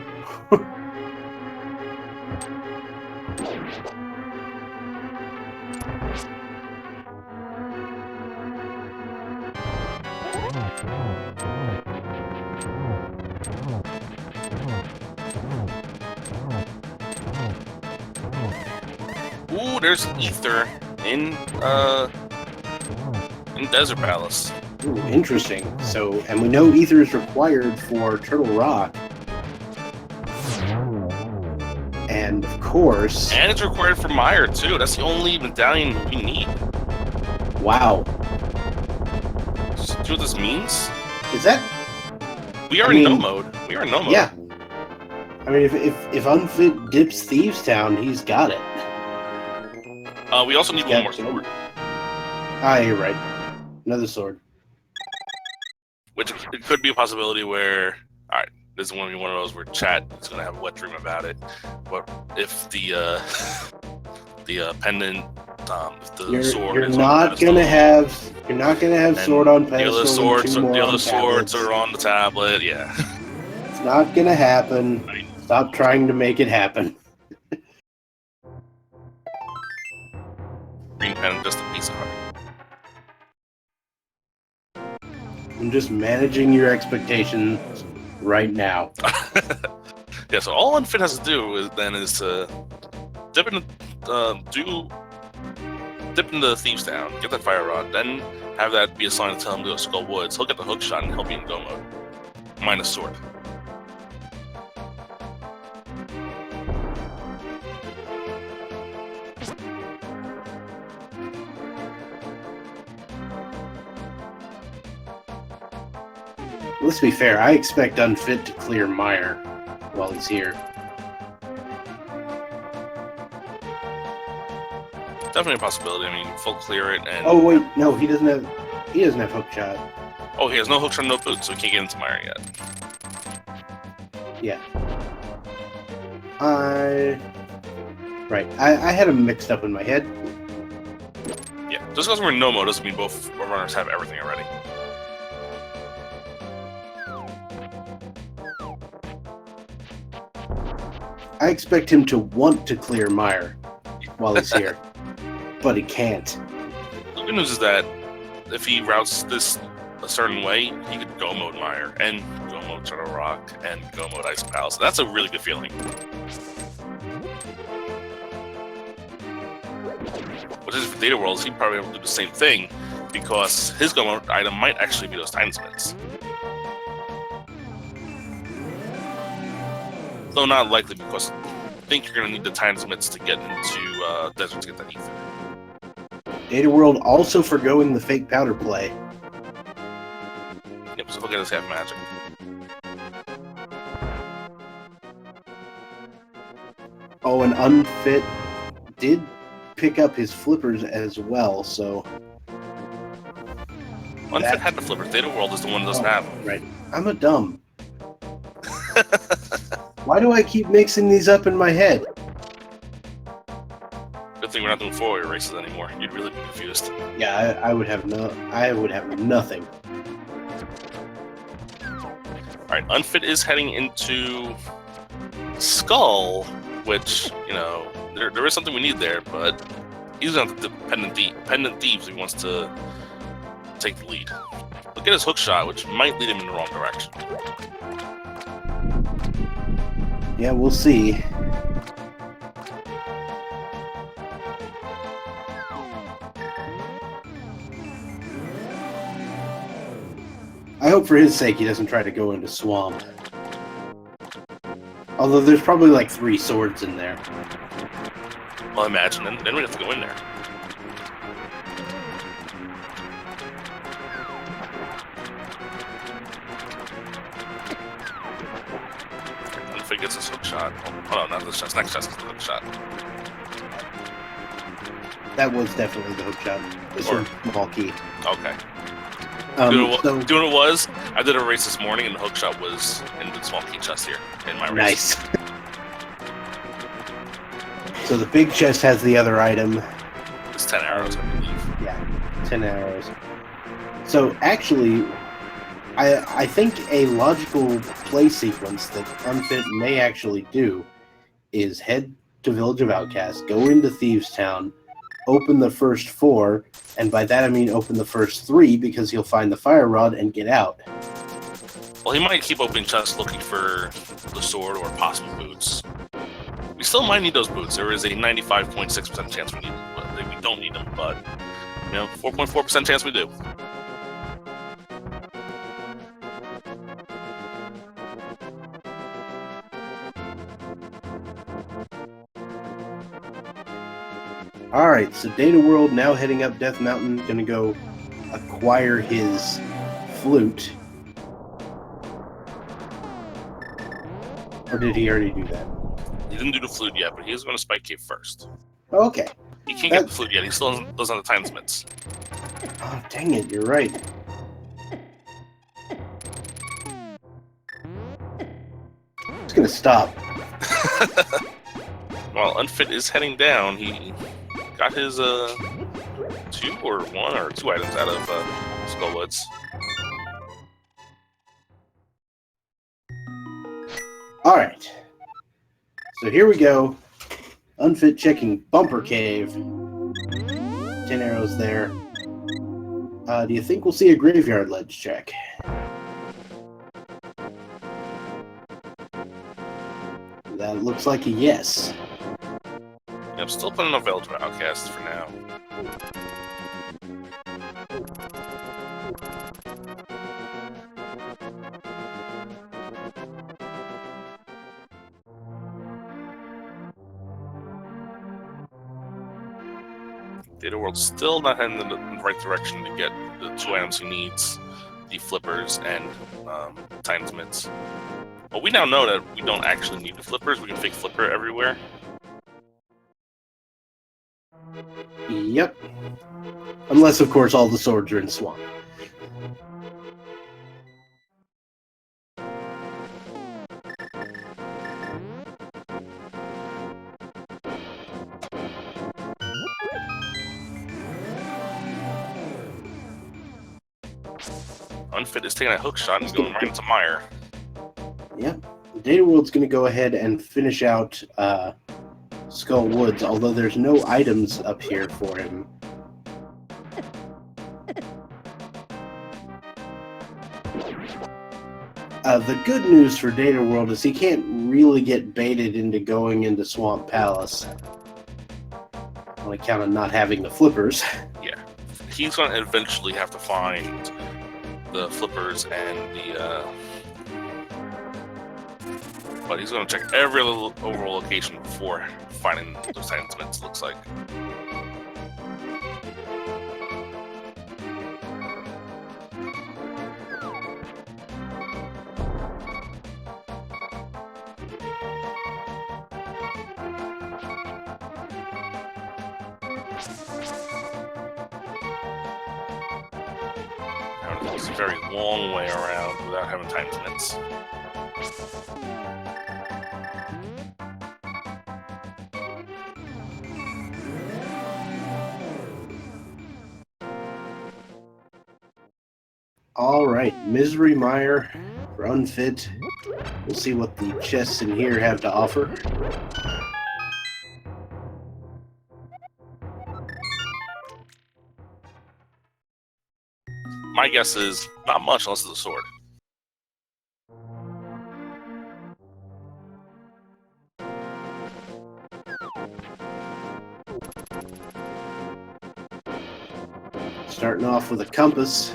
Ooh, there's ether in Desert Palace. Ooh, interesting. So, and we know ether is required for Turtle Rock. And, of course... And it's required for Mire, too. That's the only medallion we need. Wow. Do you know what this means? Is that... We are in no mode. We are in no mode. Yeah. I mean, if Unfit dips Thieves Town, he's got it. We also need one more sword. Ah, you're right. Another sword. Which it could be a possibility where, all right, this is going to be one of those where chat is going to have a wet dream about it. But if the pendant, if the sword you're is not on gonna have and sword on the other pedestal and two more the on other swords tablets. are on the tablet. Yeah, It's not gonna happen. Stop trying to make it happen. green pendant just a piece of heart. I'm just managing your expectations right now. Yeah, so all Unfit has to do is to dip in the Thieves Town, get that fire rod, then have that be a sign to tell him to go to Skull Woods. He'll get the hook shot and he'll be in go mode. Minus sword. Let's be fair, I expect Unfit to clear Meyer while he's here. Definitely a possibility. I mean, full clear it and... Oh wait, no, he doesn't have hook shot. Oh, he has no hook shot, no boots, so he can't get into Meyer yet. Yeah. Right. I had him mixed up in my head. Yeah, just because we're in no mode doesn't mean both runners have everything already. I expect him to want to clear Meyer while he's here, but he can't. The good news is that if he routes this a certain way, he could go mode Meyer and go mode Shadow Rock and go mode Ice Palace. So that's a really good feeling. Which is for Data Worlds, he'd probably be able to do the same thing because his go mode item might actually be those Timesmiths. Though not likely because I think you're going to need the Timesmiths to get into Desert to get that ether. Data World also forgoing the fake powder play. Yep, so he'll get his half magic. Oh, and Unfit did pick up his flippers as well, so... Unfit had the flippers. Data World is the one that doesn't have them. Right. I'm a dumb. Why do I keep mixing these up in my head? Good thing we're not doing 4-way races anymore. You'd really be confused. Yeah, I would have nothing. Alright, Unfit is heading into Skull, which, you know, there is something we need there, but he's on the pendant thieves if he wants to take the lead. Look at his hook shot, which might lead him in the wrong direction. Yeah, we'll see. I hope for his sake he doesn't try to go into Swamp. Although there's probably like 3 swords in there. Well, imagine, then we'd have to go in there. If he gets his hook shot. Oh, no, not this chest. Next chest is the hook shot. That was definitely the hook shot. This one's small key. Okay. So, doing what it was, I did a race this morning and the hook shot was in the small key chest here in my race. Nice. So the big chest has the other item. It's 10 arrows, I believe. Yeah, 10 arrows. So actually, I think a logical play sequence that Unfit may actually do is head to Village of Outcasts, go into Thieves Town, open the first 4, and by that I mean open the first 3 because he'll find the fire rod and get out. Well, he might keep opening chests looking for the sword or possible boots. We still might need those boots. There is a 95.6% chance we need them, but we don't need them. But, you know, 4.4% chance we do. Alright, so Data World now heading up Death Mountain, gonna go acquire his flute. Or did he already do that? He didn't do the flute yet, but he is going to Spike Cave first. Okay. He can't get the flute yet. He still doesn't have the Timesmiths. Oh, dang it, you're right. It's gonna stop. Well, Unfit is heading down. He got his 2 or 1 or 2 items out of Skullwoods. All right. So here we go. Unfit checking Bumper Cave. 10 arrows there. Do you think we'll see a graveyard ledge check? That looks like a yes. I'm still putting a Zelda Outcast for now. Dataworld's still not heading in the right direction to get the 2 items he needs, the flippers and times mitts. But we now know that we don't actually need the flippers. We can fake flipper everywhere. Yep. Unless, of course, all the swords are in swamp. Unfit is taking a hook shot and going right into Mire. Yep. Dataworld's going to go ahead and finish out Skull Woods, although there's no items up here for him. The good news for Dataworld is he can't really get baited into going into Swamp Palace on account of not having the flippers. Yeah. He's going to eventually have to find the flippers and the... But he's going to check every little overall location before finding those times mitts, looks like. It's a very long way around without having times mitts. All right, Misery Mire for Unfit. We'll see what the chests in here have to offer. My guess is not much unless it's a sword. Starting off with a compass.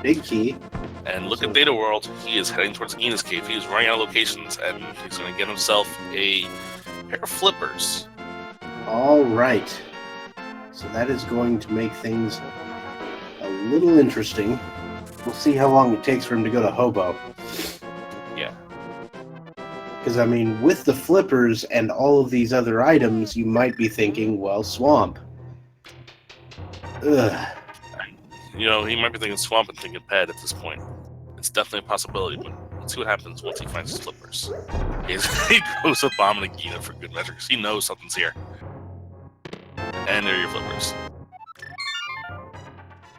Big key. And look at Dataworld. He is heading towards Gina's cave. He is running out of locations, and he's going to get himself a pair of flippers. All right. So that is going to make things a little interesting. We'll see how long it takes for him to go to Hobo. Yeah. Because, I mean, with the flippers and all of these other items, you might be thinking, well, Swamp. Ugh. You know, he might be thinking Swamp and thinking Ped at this point. It's definitely a possibility, but let's see what happens once he finds his flippers. He goes a bomb and a Gina for good measure, because he knows something's here. And there are your flippers.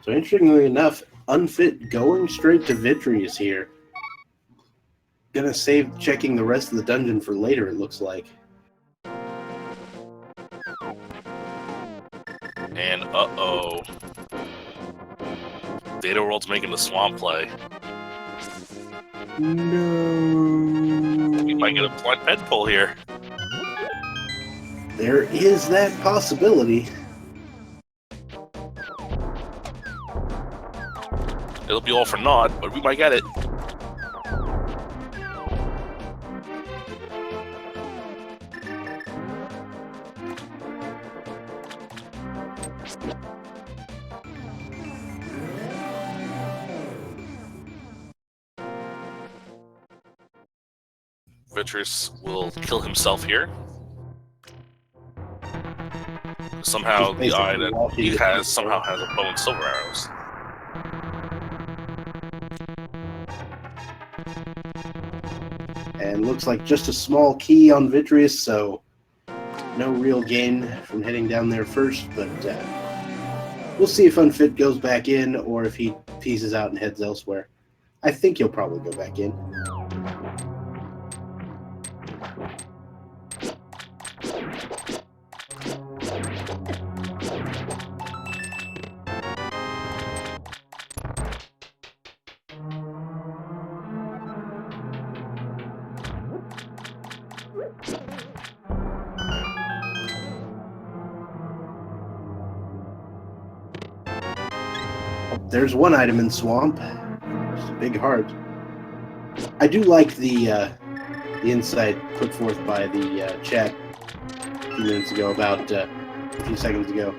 So interestingly enough, Unfit going straight to victory is here. Gonna save checking the rest of the dungeon for later, it looks like. And uh-oh. Dataworld's making the Swamp play. No. We might get a blind Ped pull here. There is that possibility. It'll be all for naught, but we might get it. Vitrus will kill himself here. somehow Just the eye basically that walking he with has the somehow has a bow and silver arrows. And looks like just a small key on Vitreous, so no real gain from heading down there first, but we'll see if Unfit goes back in or if he pieces out and heads elsewhere. I think he'll probably go back in. There's one item in Swamp. Just a big heart. I do like the insight put forth by the chat a few minutes ago about a few seconds ago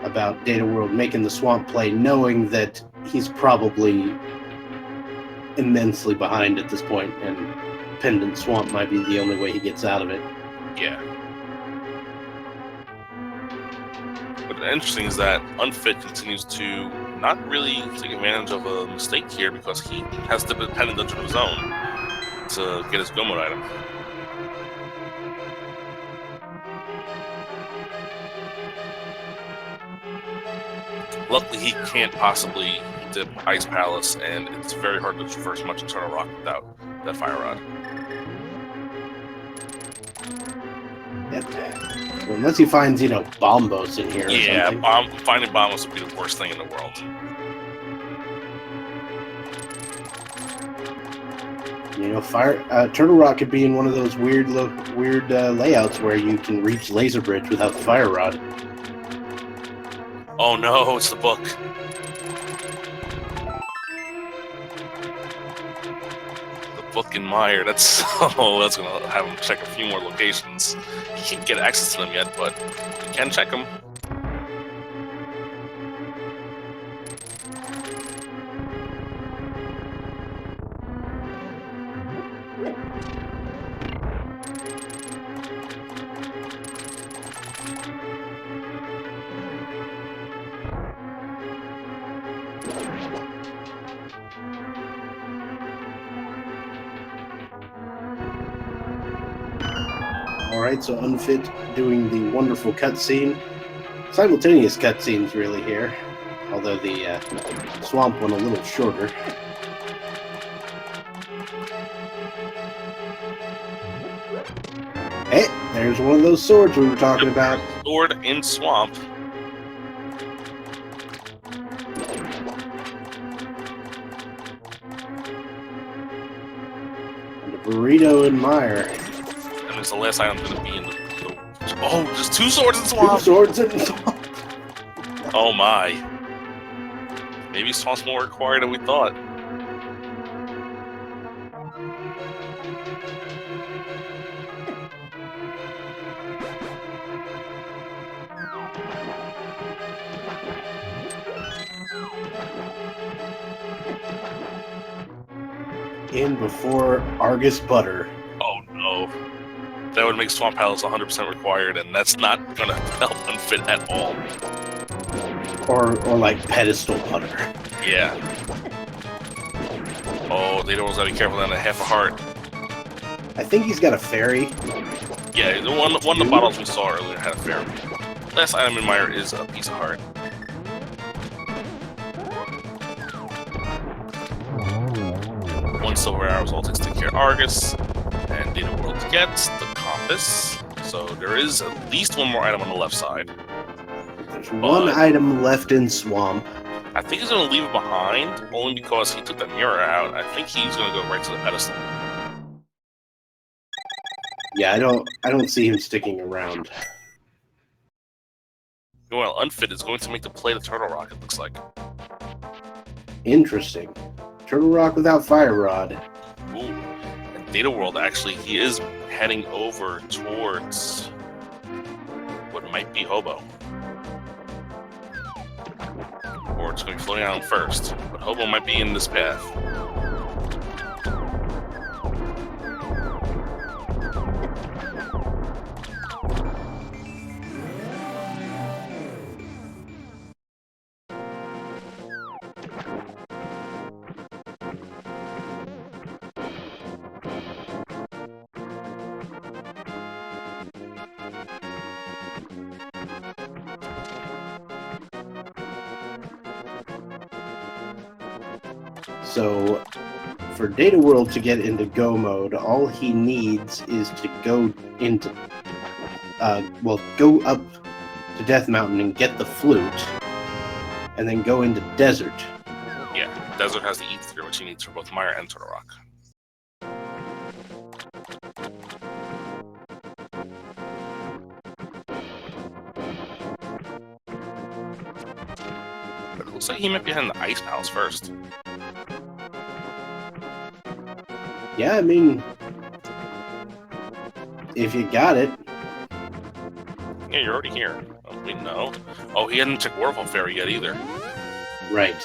about dataworld making the Swamp play, knowing that he's probably immensely behind at this point, and Pendant Swamp might be the only way he gets out of it. Yeah. But interesting is that Unfit continues to not really take advantage of a mistake here because he has the dependent dungeon of his own to get his go mode item. Luckily, he can't possibly dip Ice Palace, and it's very hard to traverse much Eternal Rock without that Fire Rod. Yep. Well, unless he finds, Bombos in here or Yeah, something. finding bombs would be the worst thing in the world. Turtle Rock could be in one of those weird layouts where you can reach Laser Bridge without the Fire Rod. Oh no, it's the book. The book in Meyer. That's gonna have him check a few more locations. He can't get access to them yet, but he can check them. Alright, so Unfit doing the wonderful cutscene. Simultaneous cutscenes really here, although the Swamp one a little shorter. Hey, there's one of those swords we were talking about. Sword in Swamp. And a burrito in Meyer. And it's the last item going to be in the... Oh, there's 2 swords in Swamp! 2 swords in Swamp! Oh my. Maybe Swamp's more required than we thought. In before Argus Butter. Oh no. That would make Swamp Palace 100% required, and that's not going to help Unfit at all. Or like Pedestal Butter. Yeah. Oh, they don't gotta be careful down to half a heart. I think he's got a fairy. Yeah, the one of the bottles we saw earlier had a fairy. Last item in Meyer is a piece of heart. One silver arrow all takes to take care of Argus, and dataworld gets the compass. So there is at least one more item on the left side. There's one item left in Swamp. I think he's going to leave it behind, only because he took that mirror out. I think he's going to go right to the pedestal. Yeah, I don't see him sticking around. Well, Unfit is going to make the play to Turtle Rock, it looks like. Interesting. Turtle Rock without Fire Rod. Ooh. And dataworld, actually, he is heading over towards what might be Hobo. Or it's going to be floating out first. But Hobo might be in this path. So for Data World to get into go mode, all he needs is to go into, go up to Death Mountain and get the flute, and then go into Desert. Yeah, Desert has the ether, which he needs for both Mire and Turtle Rock. But it looks like he might be heading to Ice Palace first. Yeah, I mean, if you got it. Yeah, you're already here. Oh, we know. Oh, he hadn't checked Waterfall Fairy yet either. Right.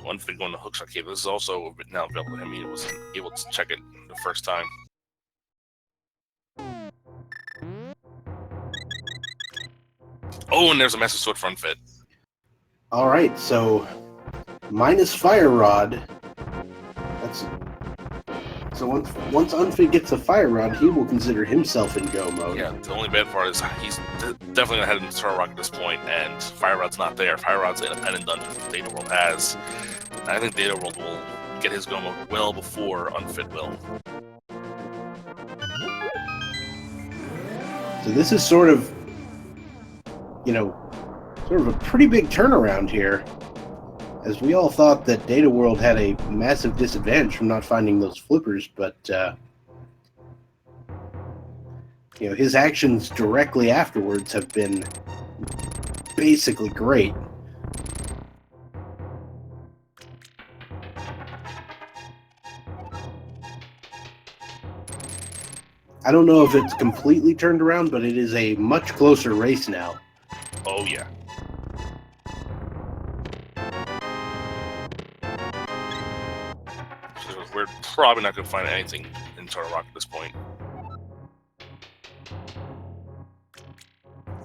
Unfit going to Hookshot Cave. This is also now available to him. He wasn't able to check it the first time. Oh, and there's a Master Sword for Unfit. All right, so minus Fire Rod. That's so once Unfit gets a Fire Rod, he will consider himself in go mode. Yeah, the only bad part is he's definitely gonna head into Turtle Rock at this point, and Fire Rod's not there. Fire Rod's an independent dungeon that Data World has. And I think Data World will get his go mode well before Unfit will. So this is sort of, sort of a pretty big turnaround here, as we all thought that Data World had a massive disadvantage from not finding those flippers, but his actions directly afterwards have been basically great. I don't know if it's completely turned around, but it is a much closer race now. Oh, yeah. So we're probably not going to find anything in Turtle Rock at this point.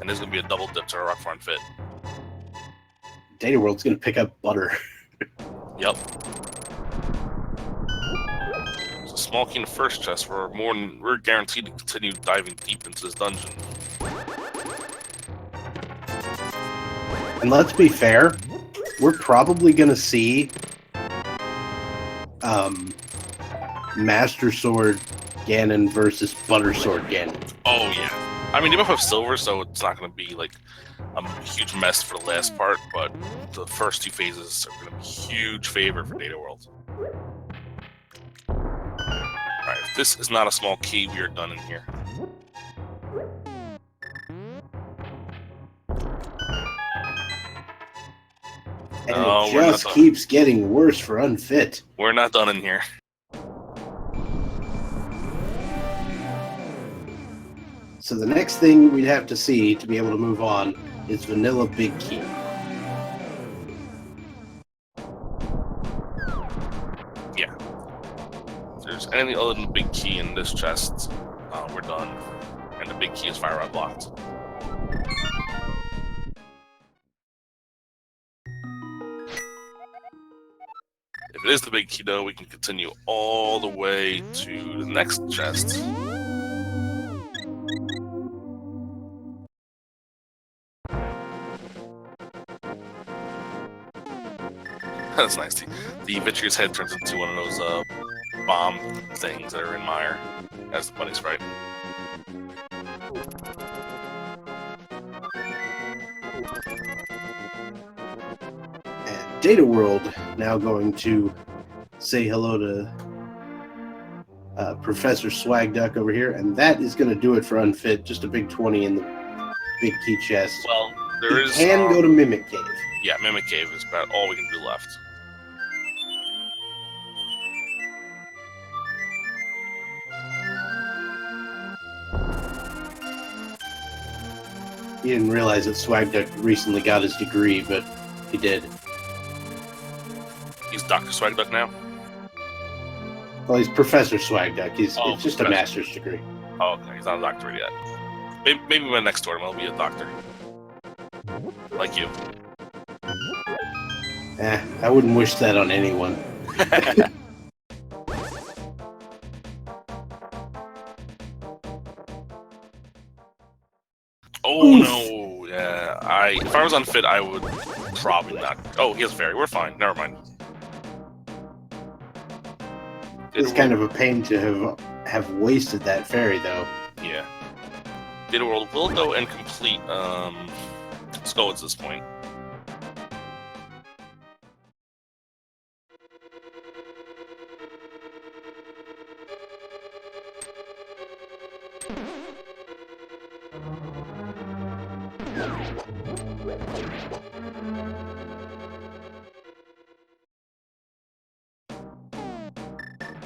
And there's going to be a double dip Turtle Rock for Unfit. Data World's going to pick up Butter. Yep. It's a small key in the first chest. We're guaranteed to continue diving deep into this dungeon. And let's be fair, we're probably going to see Master Sword Ganon versus Butter Sword Ganon. Oh, yeah. I mean, they both have silver, so it's not going to be like a huge mess for the last part, but the first two phases are going to be huge favor for Data World. Alright, if this is not a small key, we are done in here. And it just keeps getting worse for Unfit. We're not done in here. So the next thing we'd have to see to be able to move on is Vanilla Big Key. Yeah. If there's anything other than the big key in this chest, we're done. And the big key is Fire Rod blocked. If it is the big key, though, we can continue all the way to the next chest. That's nice. The Vitreous head turns into one of those bomb things that are in Mire, as the bunny sprite. And Data World now going to say hello to Professor Swag Duck over here, and that is going to do it for Unfit. Just a big 20 in the big key chest. Well, there is. Can go to Mimic Cave. Yeah, Mimic Cave is about all we can do left. He didn't realize that Swag Duck recently got his degree, but he did. He's Dr. Swag Duck now? Well, he's Professor Swag Duck. It's just a master's degree. Oh, okay. He's not a doctor yet. Maybe my next tournament will be a doctor. Like you. I wouldn't wish that on anyone. Oh Oof. no, yeah. If I was unfit, I would probably not. Oh, he has fairy. We're fine. Never mind. It's kind of a pain to have wasted that fairy, though. Yeah. Data World will go and complete Skull at this point.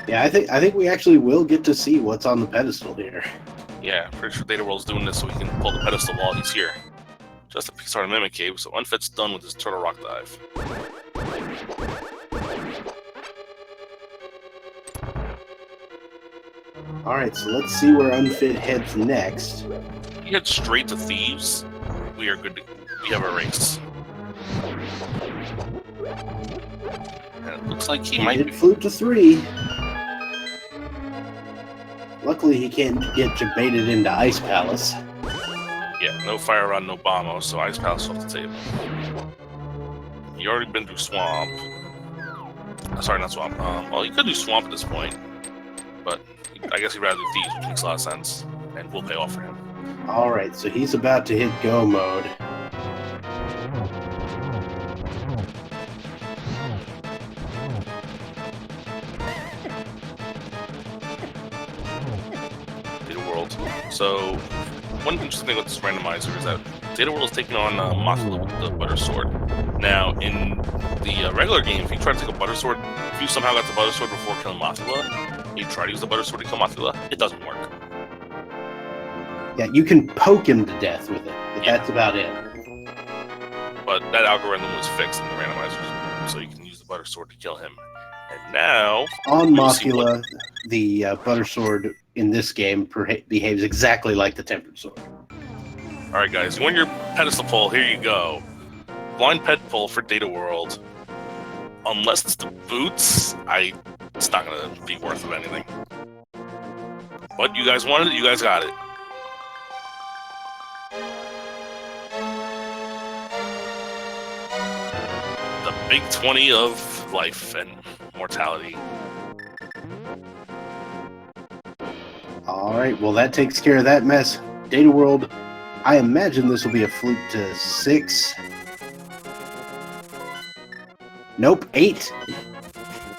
Yeah, I think we actually will get to see what's on the pedestal here. Yeah, pretty sure Data World's doing this so he can pull the pedestal while he's here. Just a start of Mimic Cave, so Unfit's done with his Turtle Rock Dive. Alright, so let's see where Unfit heads next. He heads straight to Thieves. We are good to we have a race. And it looks like he might Did flute to 3. Luckily, he can't get baited into Ice Palace. Yeah, no Fire Rod, no Bombo, so Ice Palace off the table. He already been through Swamp. Sorry, not Swamp. Well, he could do Swamp at this point, but I guess he'd rather do Thieves, which makes a lot of sense, and will pay off for him. Alright, so he's about to hit go mode. Data World. So, one interesting thing with this randomizer is that Data World is taking on Mothula with the Butter Sword. Now, in the regular game, if you try to take a Butter Sword, if you somehow got the Butter Sword before killing Mothula, you try to use the Butter Sword to kill Mothula, it doesn't work. Yeah, you can poke him to death with it, but Yeah. that's about it. But that algorithm was fixed in the randomizers, so you can use the Butter Sword to kill him. And now, On we'll see what- Mothula, the Butter Sword in this game behaves exactly like the Tempered Sword. Alright guys, you want your pedestal pull, here you go. Blind pet pull for Data World. Unless it's the boots, it's not gonna be worth of anything. But you guys wanted it, you guys got it. The big 20 of life and mortality. Alright, well that takes care of that mess. Data World, I imagine this will be a flute to 6. Nope, 8.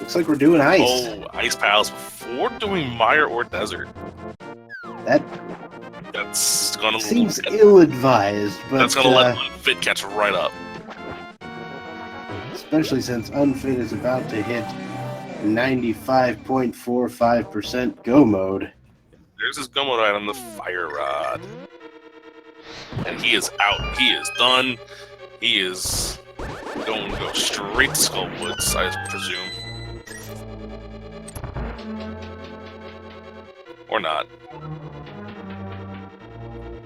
Looks like we're doing ice. Oh, Ice Palace before doing Mire or Desert. That's gonna Seems ill-advised, but that's gonna let Unfit catch right up. especially since Unfit is about to hit 95.45% go mode. There's his go mode item, the Fire Rod. And he is out. He is done. He is going to go straight to Skullwoods, I presume. Or not.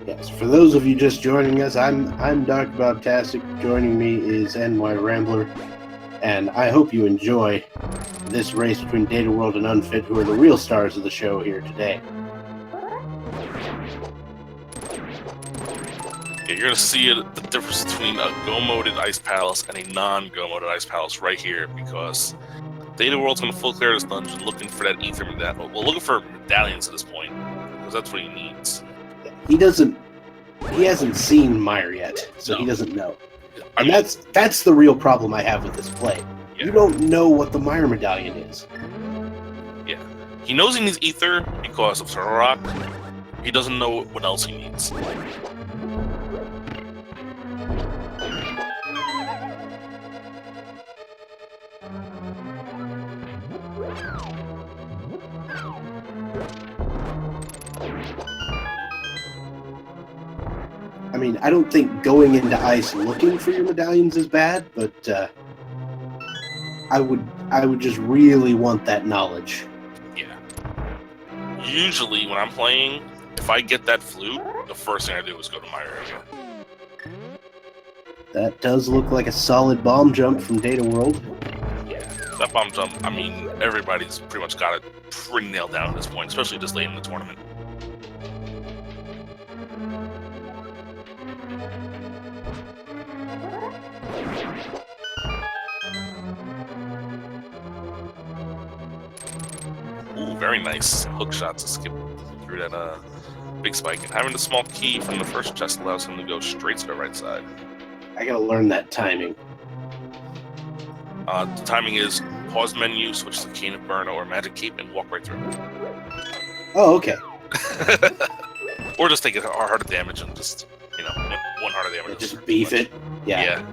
Yes, for those of you just joining us, I'm Dr. Bobtastic. Joining me is NY Rambler, and I hope you enjoy this race between Data World and Unfit, who are the real stars of the show here today. Yeah, you're going to see the difference between a go-moded Ice Palace and a non-go-moded Ice Palace right here, because Data World's going to full clear this dungeon looking for that Ether medallion. Well, looking for medallions at this point, because that's what he needs. He hasn't seen Mire yet, so he doesn't know. And that's the real problem I have with this play. Yeah. You don't know what the Mire medallion is. Yeah. He knows he needs Ether because of Turtle Rock. He doesn't know what else he needs. I mean, I don't think going into ice looking for your medallions is bad, but I would just really want that knowledge. Yeah. Usually when I'm playing, if I get that flute, the first thing I do is go to my area. That does look like a solid bomb jump from Data World. Yeah, that bomb jump, I mean, everybody's pretty much got it pretty nailed down at this point, especially this late in the tournament. Ooh, very nice hook shot to skip through that big spike. And having the small key from the first chest allows him to go straight to the right side. I gotta learn that timing. The timing is pause menu, switch to Cane of Burn or Magic Cape, and walk right through. Oh, okay. Or just take a heart of damage and just, you know, one heart of damage. Just beef it. Yeah.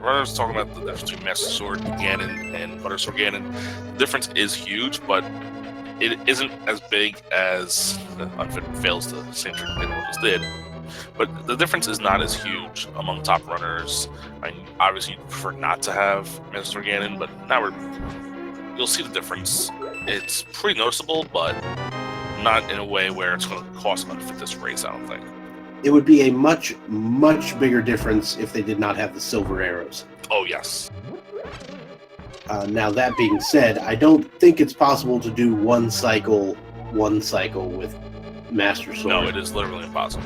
Runners talking about the difference between Master Sword Ganon and Butter Sword Ganon. The difference is huge, but it isn't as big as the Unfit fails the same trick they just did. But the difference is not as huge among top runners. I mean, obviously, you prefer not to have Master Sword Ganon, but now you'll see the difference. It's pretty noticeable, but not in a way where it's going to cost Unfit this race, I don't think. It would be a much, much bigger difference if they did not have the silver arrows. Oh, yes. Now, that being said, I don't think it's possible to do one cycle with Master Sword. No, it is literally impossible.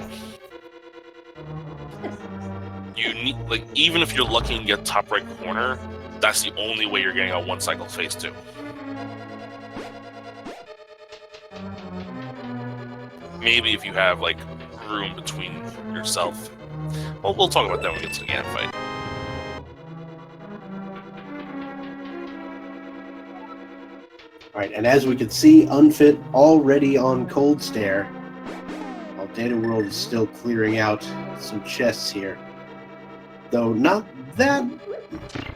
You need, like, even if you're lucky and get top right corner, that's the only way you're getting a one cycle phase 2. Maybe if you have, like, room between yourself. Well, we'll talk about that when we get to the Ganon fight. Alright, and as we can see, Unfit already on Cold Stare, while Data World is still clearing out some chests here. Though not that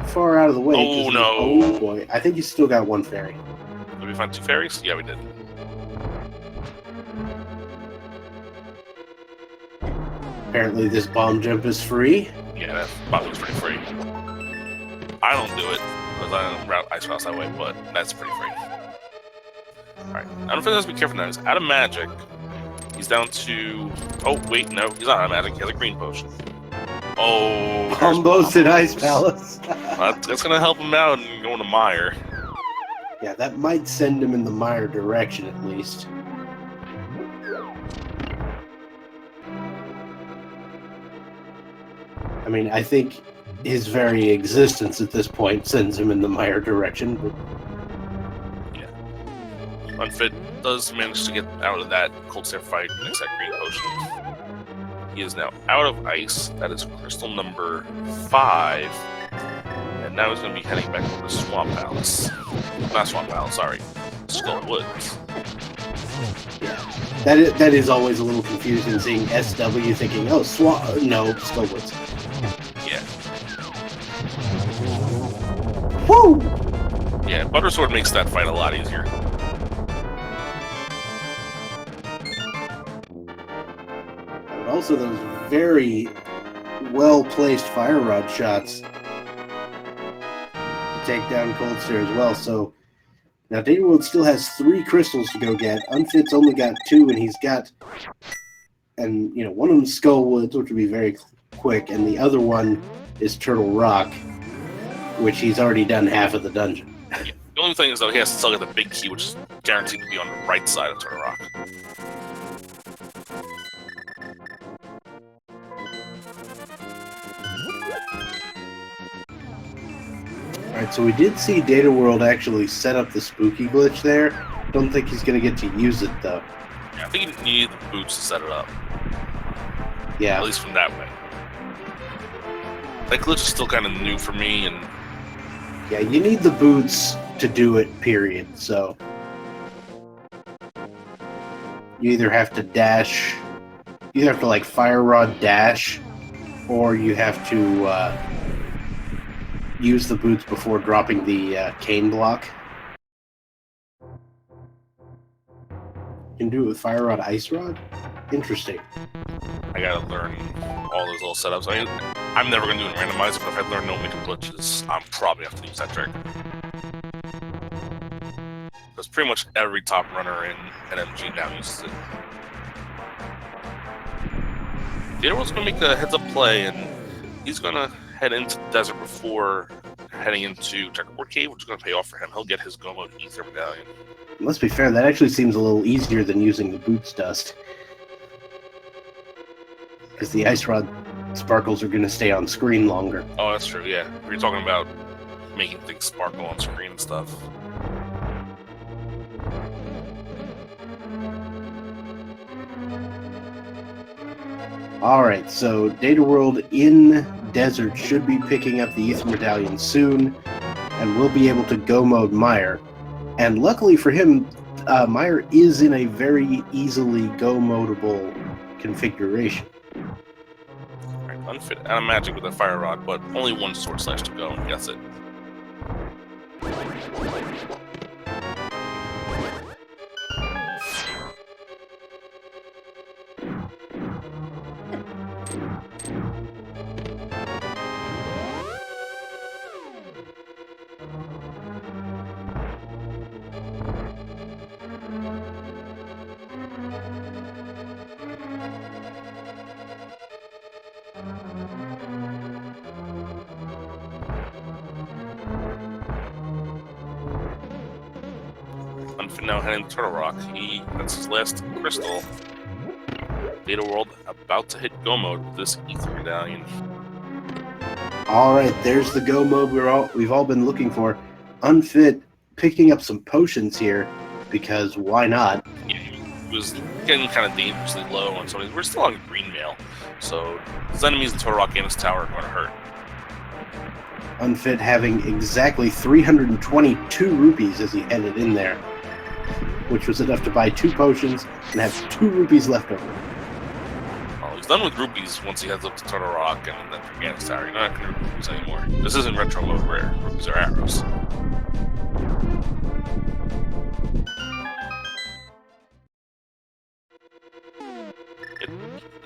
far out of the way. Oh, no. Oh, boy. I think he's still got one fairy. Did we find 2 fairies? Yeah, we did. Apparently this bomb jump is free. Yeah, that bomb jump's pretty free. I don't do it, because I don't route Ice Cross that way, but that's pretty free. Alright, Unfit has to be careful now. He's out of magic. He's down to... Oh, wait, no, he's not out of magic. He has a green potion. Oh, Combos at Ice Palace. That's going to help him out and go into Mire. Yeah, that might send him in the Mire direction at least. I mean, I think his very existence at this point sends him in the Mire direction. But... yeah. Unfit does manage to get out of that Cold Stare fight next to that green potion. He is now out of ice. That is crystal number 5. And now he's going to be heading back over to Swamp Palace. Not Swamp Palace, sorry. Skull Woods. Yeah. That is always a little confusing, seeing SW thinking, oh, no, Skull Woods. Yeah. Woo! Yeah, Butter Sword makes that fight a lot easier. And also those very well-placed fire rod shots to take down Cold Stare as well. So now Data World still has 3 crystals to go get. Unfit's only got 2, and he's got, and you know, one of them's Skull Woods, which would be very quick, and the other one is Turtle Rock, which he's already done half of the dungeon. Yeah. The only thing is, though, he has to still get the big key, which is guaranteed to be on the right side of Turtle Rock. Alright, so we did see Data World actually set up the spooky glitch there. Don't think he's going to get to use it, though. Yeah, I think you need the boots to set it up. Yeah. At least from that way. That glitch is still kind of new for me, and... yeah, you need the boots to do it, period, so... you either have to dash... you have to, like, Fire Rod dash, or you have to, use the boots before dropping the, cane block. You can do it with Fire Rod, Ice Rod? Interesting. I gotta learn all those little setups. I mean, I'm never gonna do it in Randomizer, but if I learn no major glitches, I'm probably have to use that trick. because pretty much every top runner in NMG now uses it. Dataworld's going to make a heads-up play, and he's going to head into the desert before heading into Checkerboard Cave, which is going to pay off for him. He'll get his Go Mode Ether Medallion. Let's be fair, that actually seems a little easier than using the Boots Dust. Because the Ice Rod sparkles are going to stay on screen longer. Oh, that's true, yeah. You're talking about making things sparkle on screen and stuff. Alright, so Dataworld in Desert should be picking up the Ether Medallion soon, and we'll be able to Go Mode Meyer. And luckily for him, Meyer is in a very easily Go Modable configuration. Alright, Unfit and a magic with a Fire Rod, but only one Sword Slash to go, and that's it. Unfit now heading to Turtle Rock. That's his last crystal. Dataworld about to hit Go Mode with this Ether Medallion. Alright, there's the Go Mode we've all been looking for. Unfit picking up some potions here, because why not? Yeah, he was getting kind of dangerously low on some of these. We're still on green mail, so his enemies in Turtle Rock and his tower are going to hurt. Unfit having exactly 322 rupees as he headed in there, which was enough to buy 2 potions and have 2 rupees left over. Well, he's done with rupees once he heads up to Turtle Rock and then Gargan's Tower. You're not going to rupees anymore. This isn't retro mode where rupees are arrows.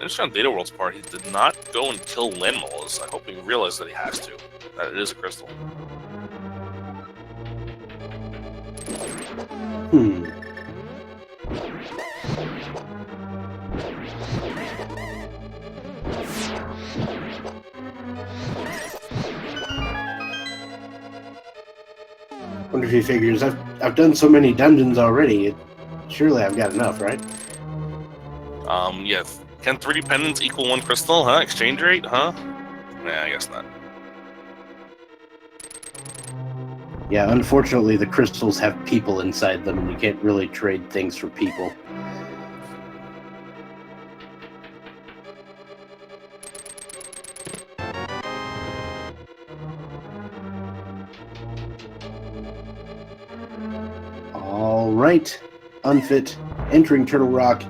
Just on Dataworld's part, he did not go and kill Land Molas. I hope he realized that he has to. That it is a crystal. Wonder if he figures, I've done so many dungeons already, surely I've got enough, right? Yeah. Can 3 pendants equal 1 crystal, huh? Exchange rate, huh? Nah, I guess not. Yeah, unfortunately the crystals have people inside them, and you can't really trade things for people. Alright, Unfit entering Turtle Rock.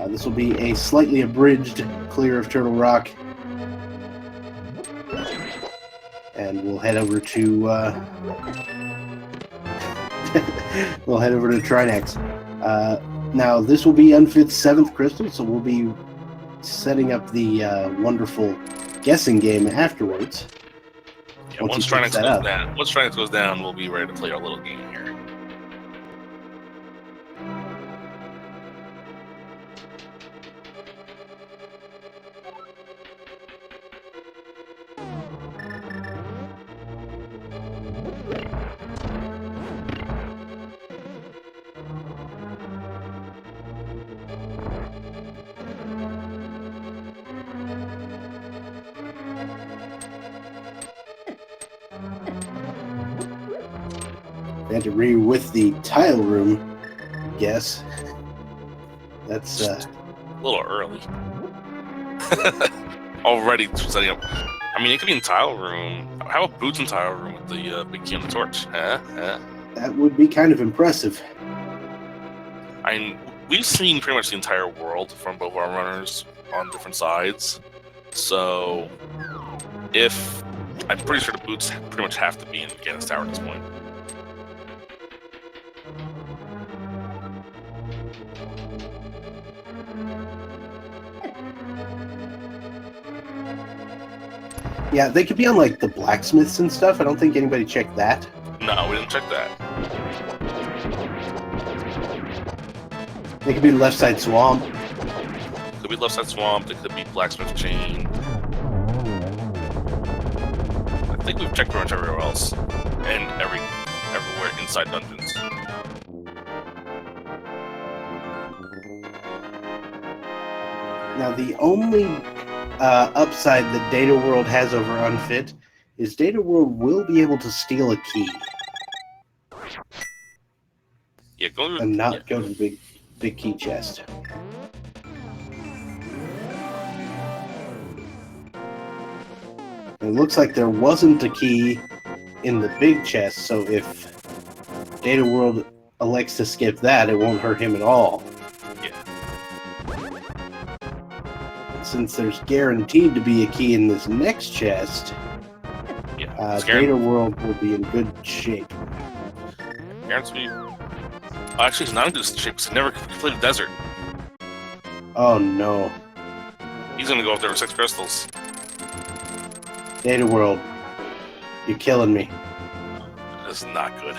This will be a slightly abridged clear of Turtle Rock. And we'll head over to we'll head over to Trinex. Now this will be Unfit's 7th crystal, so we'll be setting up the wonderful guessing game afterwards. Yeah, once Trinex goes down, we'll be ready to play our little game here. Agree with the tile room, guess. That's a little early. Already setting up. I mean, it could be in tile room. How about boots in tile room with the big key on the torch? That would be kind of impressive. I mean, we've seen pretty much the entire world from both our runners on different sides. So, I'm pretty sure the boots pretty much have to be in Gargan's Tower at this point. Yeah, they could be on, like, the blacksmiths and stuff. I don't think anybody checked that. No, we didn't check that. It could be left side swamp. Could be left side swamp. It could be blacksmith chain. I think we've checked pretty much everywhere else, and everywhere inside dungeons. Now, the only upside that Data World has over Unfit is Data World will be able to steal a key Yeah, and not go to the big key chest. It looks like there wasn't a key in the big chest, so if Data World elects to skip that, it won't hurt him at all. Yeah. Since there's guaranteed to be a key in this next chest, Yeah. Data World will be in good shape. Guaranteed. Actually, he's not in good shape because he never completed desert. Oh no. He's gonna go up there with 6 crystals. Data World, you're killing me. That's not good.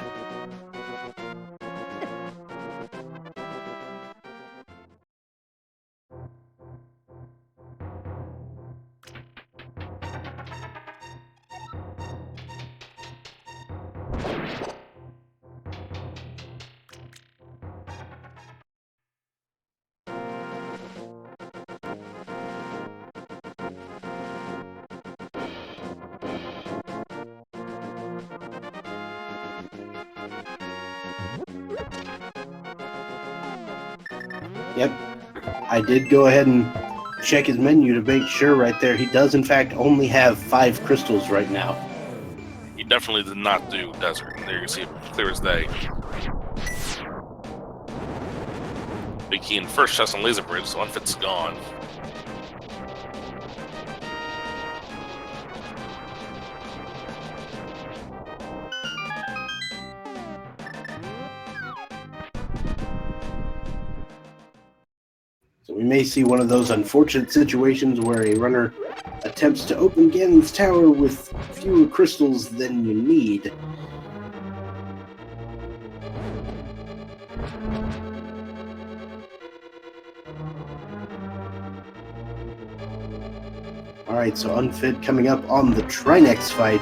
Yep. I did go ahead and check his menu to make sure right there. He does, in fact, only have 5 crystals right now. He definitely did not do desert. There you can see it clear as day. Big key in first chest on laser bridge, so Unfit's gone. So we may see one of those unfortunate situations where a runner attempts to open Ganon's tower with fewer crystals than you need. Alright, so Unfit coming up on the Trinex fight.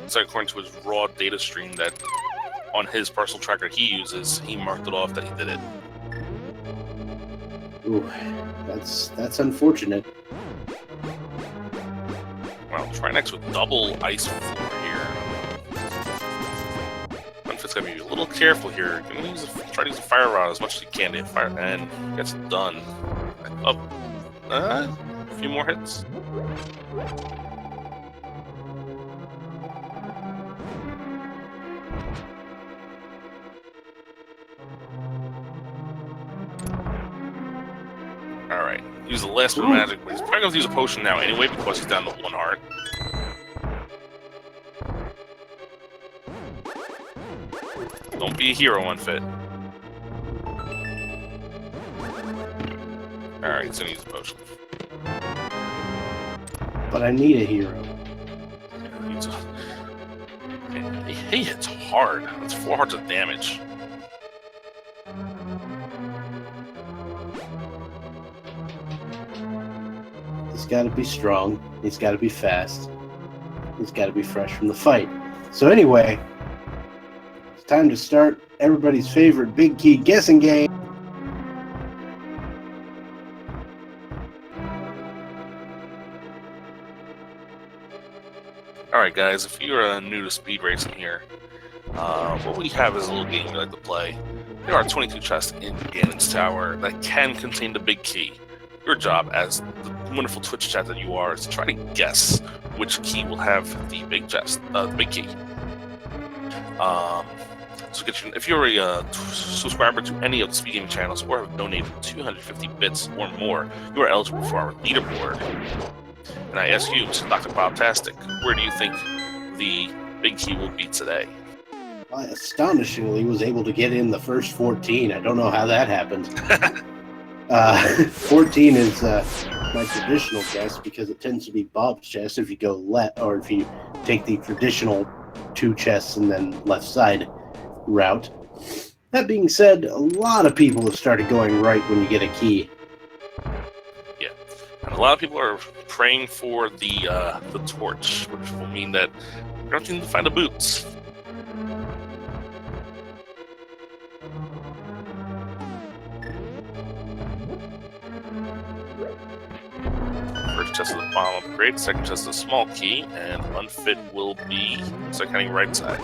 So according to his raw data stream that on his personal tracker he uses, he marked it off that he did it. Ooh, that's unfortunate. Well, Trinex with double ice floor here. Unfit's gotta be a little careful here. Try to use a fire rod as much as you can to hit fire, and gets it done. Oh, a few more hits. Alright, use the last bit of magic, but he's probably going to use a potion now anyway because he's down to 1 heart. Don't be a hero, Unfit. Alright, he's going to use a potion. But I need a hero. He hits hard. That's 4 hearts of damage. He's got to be strong. He's got to be fast. He's got to be fresh from the fight. So anyway, it's time to start everybody's favorite big key guessing game. Alright guys, if you're new to speed racing here, what we have is a little game we like to play. There are 22 chests in Ganon's tower that can contain the big key. Your job as the wonderful Twitch chat that you are is to try to guess which key will have the big chest, the big key. So if you're a subscriber to any of the Speed Gaming channels or have donated 250 bits or more, you are eligible for our leaderboard. And I ask you, Mr. Dr. Bobtastic, where do you think the big key will be today? I astonishingly was able to get in the first 14. I don't know how that happened. 14 is my traditional guess because it tends to be Bob's chest if you go left, or if you take the traditional 2 chests and then left side route. That being said, a lot of people have started going right when you get a key. Yeah, and a lot of people are praying for the torch, which will mean that you're not going to find the boots. First chest is the bomb upgrade, second chest is a small key, and Unfit will be heading right side.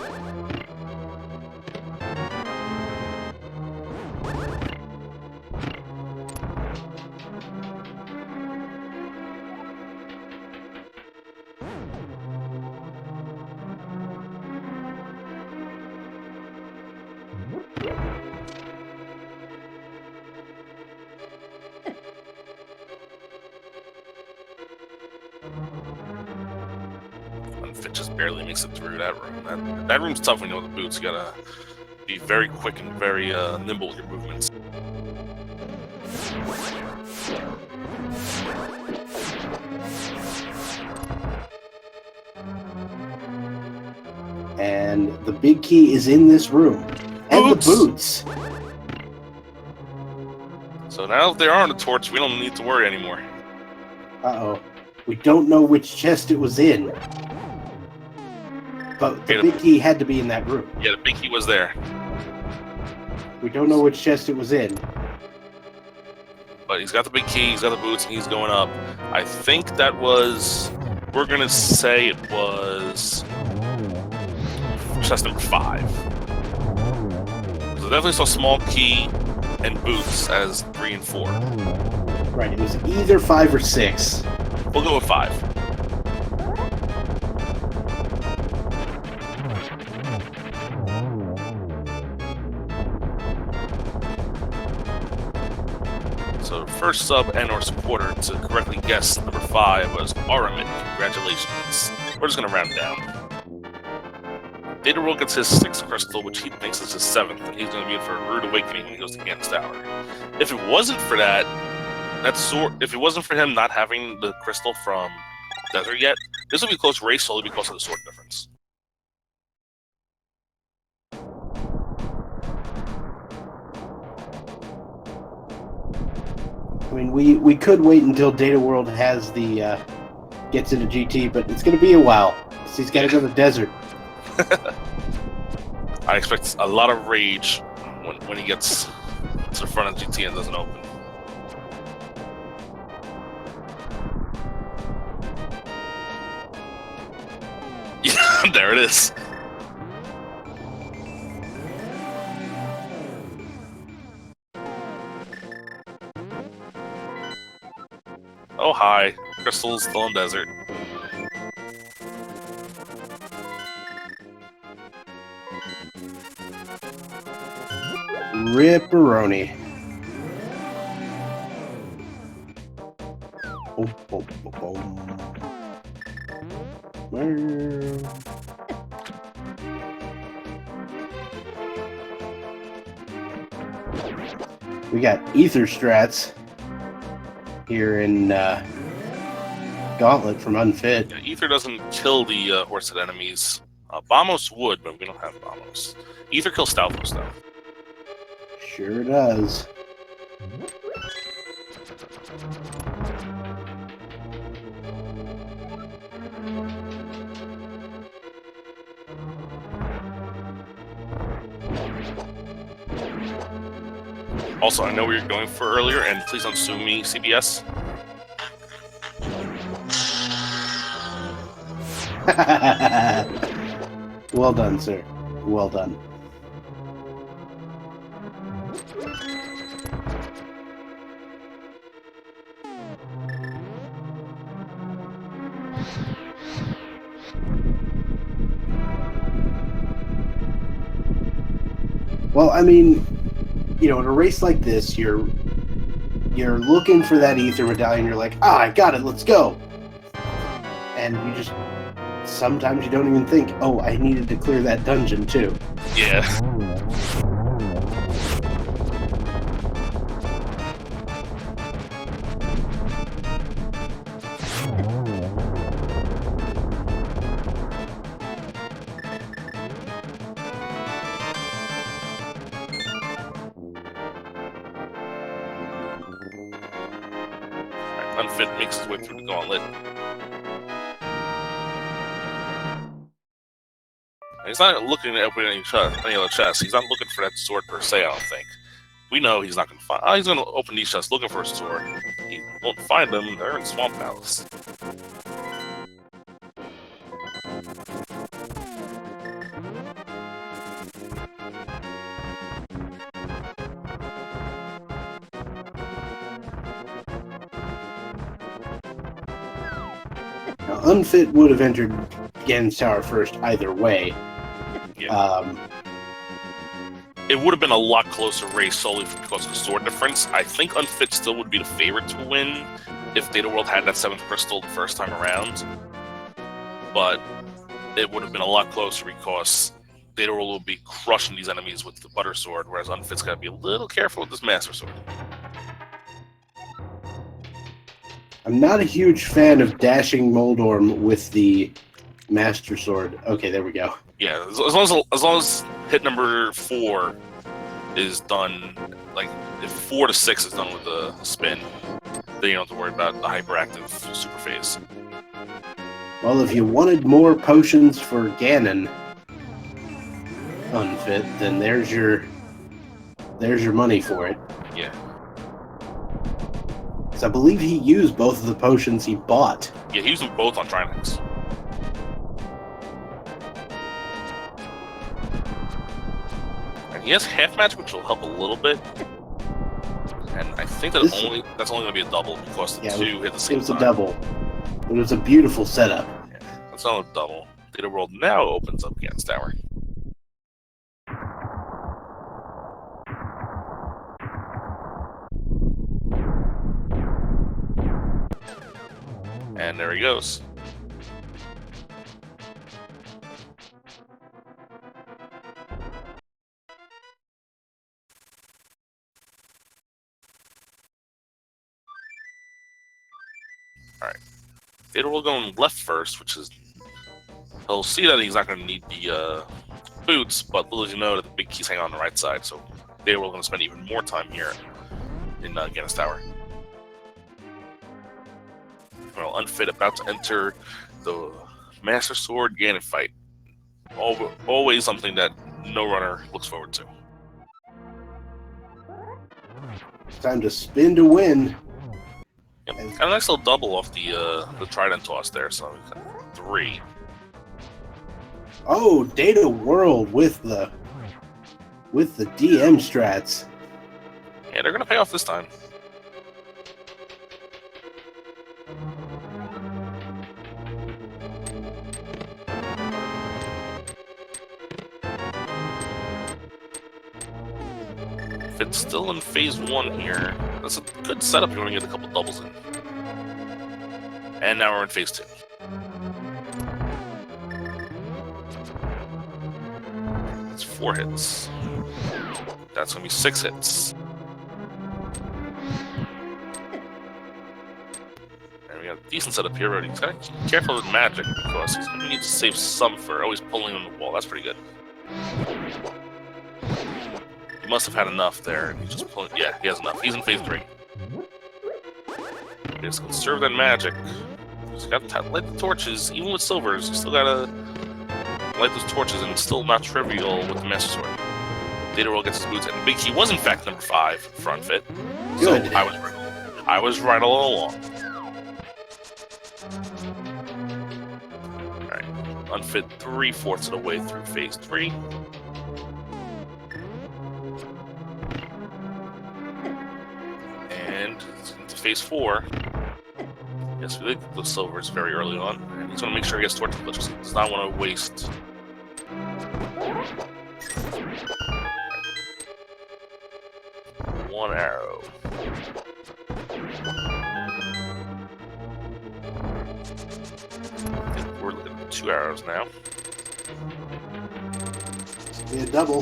Unfit just barely makes it through that room. That room's tough when you know the boots. You gotta be very quick and very nimble with your movements. And the big key is in this room. And Boots. the boots. So now if they are on the torch, we don't need to worry anymore. Uh-oh. We don't know which chest it was in. But the big key had to be in that room. Yeah, the big key was there. We don't know which chest it was in. But he's got the big key, he's got the boots, and he's going up. I think that was... We're going to say it was... chest number 5. So definitely saw small key and boots as 3 and 4. Right, it was either 5 or 6. We'll go with 5. So first sub and or supporter to correctly guess number 5 was Aramid. Congratulations. We're just going to round down. Dataworld gets his 6th crystal, which he thinks is his 7th, and he's going to be in for a rude awakening when he goes to Gan's Tower. If it wasn't for if it wasn't for him not having the crystal from Desert yet, this would be a close race solely because of the sword difference. I mean, we could wait until Dataworld has the gets into GT, but it's going to be a while. So he's got to go to the desert. I expect a lot of rage when he gets to the front of GT and doesn't open. Yeah, there it is. Oh, hi. Crystal's still in desert. Ripperoni. Boom, boom, boom, boom. We got ether strats here in Gauntlet from Unfit. Yeah, ether doesn't kill the horsehead enemies. Bombos would, but we don't have Bombos. Ether kills Stalfos, though. Sure does. Also, I know what you're going for earlier, and please don't sue me, CBS. Well done, sir. Well done. Well, I mean, you know, in a race like this, you're looking for that ether medallion. You're like, I got it. Let's go. And you just sometimes you don't even think, oh, I needed to clear that dungeon too. Yeah. Unfit makes his way through the gauntlet. He's not looking to open any other chests. He's not looking for that sword per se, I don't think. We know he's not going to find... he's going to open these chests looking for a sword. He won't find them. They're in Swamp Palace. Now, Unfit would have entered Ganon's Tower first either way. Yeah. It would have been a lot closer race solely because of the sword difference. I think Unfit still would be the favorite to win if dataworld had that 7th crystal the first time around. But it would have been a lot closer because dataworld will be crushing these enemies with the butter sword, whereas Unfit's got to be a little careful with this master sword. I'm not a huge fan of dashing Moldorm with the master sword. Okay, there we go. Yeah, as long as hit number 4 is done, like if 4 to 6 is done with the spin, then you don't have to worry about the hyperactive super phase. Well, if you wanted more potions for Ganon, Unfit, then there's your money for it. Yeah. Because I believe he used both of the potions he bought. Yeah, he used them both on Trinex. He has half magic, which will help a little bit, and I think that that's only going to be a double because the two hit the same time. It was a double. It was a beautiful setup. Yeah, that's not a double. Dataworld now opens up Ganon's Tower. And there he goes. Alright. Dataworld going left first, which is... He'll see that he's not going to need the boots, but little does you know that the big keys hang on the right side, so Dataworld going to spend even more time here in Ganon's Tower. Well, Unfit about to enter the Master Sword Ganon fight. Always something that no runner looks forward to. Time to spin to win. Yep. And a nice little double off the trident toss there, so 3. Oh, dataworld with the DM strats. Yeah, they're gonna pay off this time. It's still in phase 1 here. That's a good setup. You want to get a couple doubles in. And now we're in phase 2. It's 4 hits. That's going to be 6 hits. And we got a decent setup here already. He's got to be careful with magic because he's going to need to save some for always pulling on the wall. That's pretty good. He must have had enough there, and he's just pulling. Yeah, he has enough. He's in phase 3. Just conserve that magic. Just got to light the torches. Even with silvers, you still gotta light those torches, and it's still not trivial with the Master Sword. Dataworld gets his boots, and the big key was in fact number 5 for Unfit. Good. So I was right all along. All right, Unfit 3/4 of the way through phase 3. And into phase 4. Yes, we did the silvers very early on, and he's going to make sure he gets torch glitches. He does not want to waste. 1 arrow. I think we're looking at 2 arrows now. Be a double.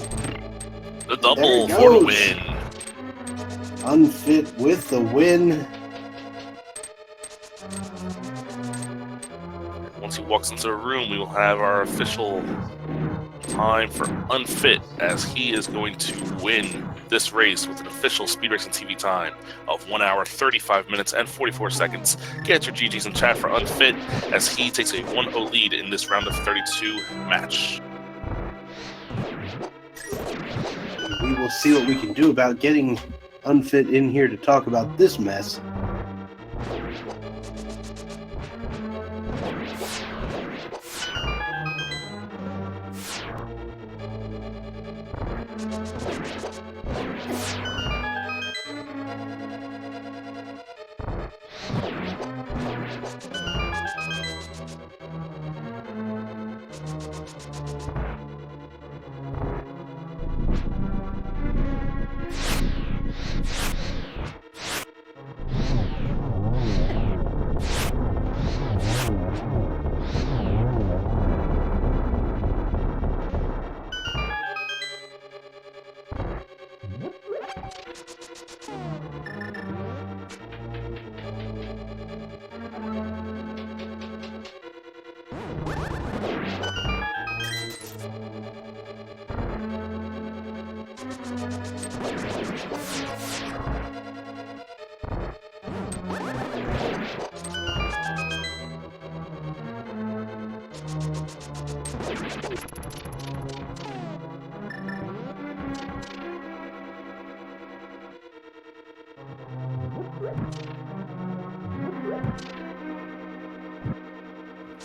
The double for the win. Unfit with the win. Once he walks into the room, we will have our official time for Unfit, as he is going to win this race with an official Speed Racing TV time of 1 hour, 35 minutes, and 44 seconds. Get your GGs in chat for Unfit, as he takes a 1-0 lead in this round of 32 match. We will see what we can do about getting Unfit in here to talk about this mess.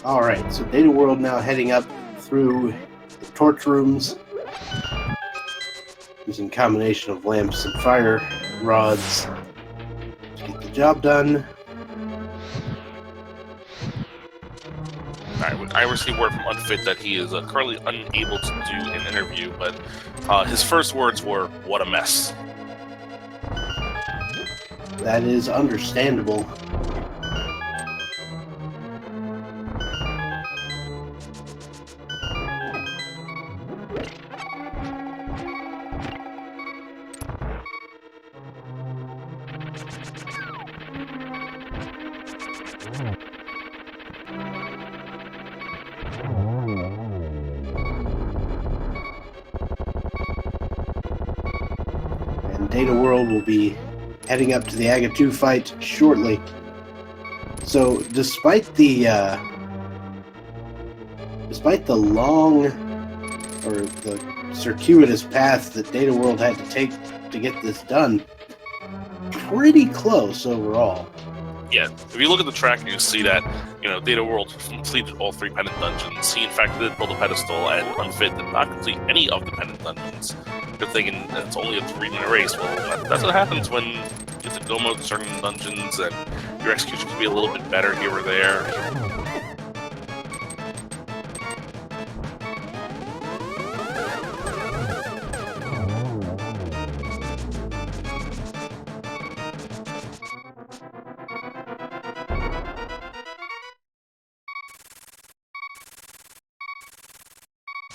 All right, so Data World now heading up through the torch rooms using a combination of lamps and fire rods to get the job done. I received word from Unfit that he is currently unable to do an interview, but his first words were, "What a mess." That is understandable. Data World will be heading up to the Aga 2 fight shortly. So, despite the long or the circuitous path that Data World had to take to get this done, pretty close overall. Yeah, if you look at the track, you see that Data World completed all 3 pendant dungeons. He in fact did build a pedestal, and Unfit did not complete any of the pendant dungeons. You're thinking it's only a 3-minute race. Well, that's what happens when you get to go mode certain dungeons, and your execution can be a little bit better here or there.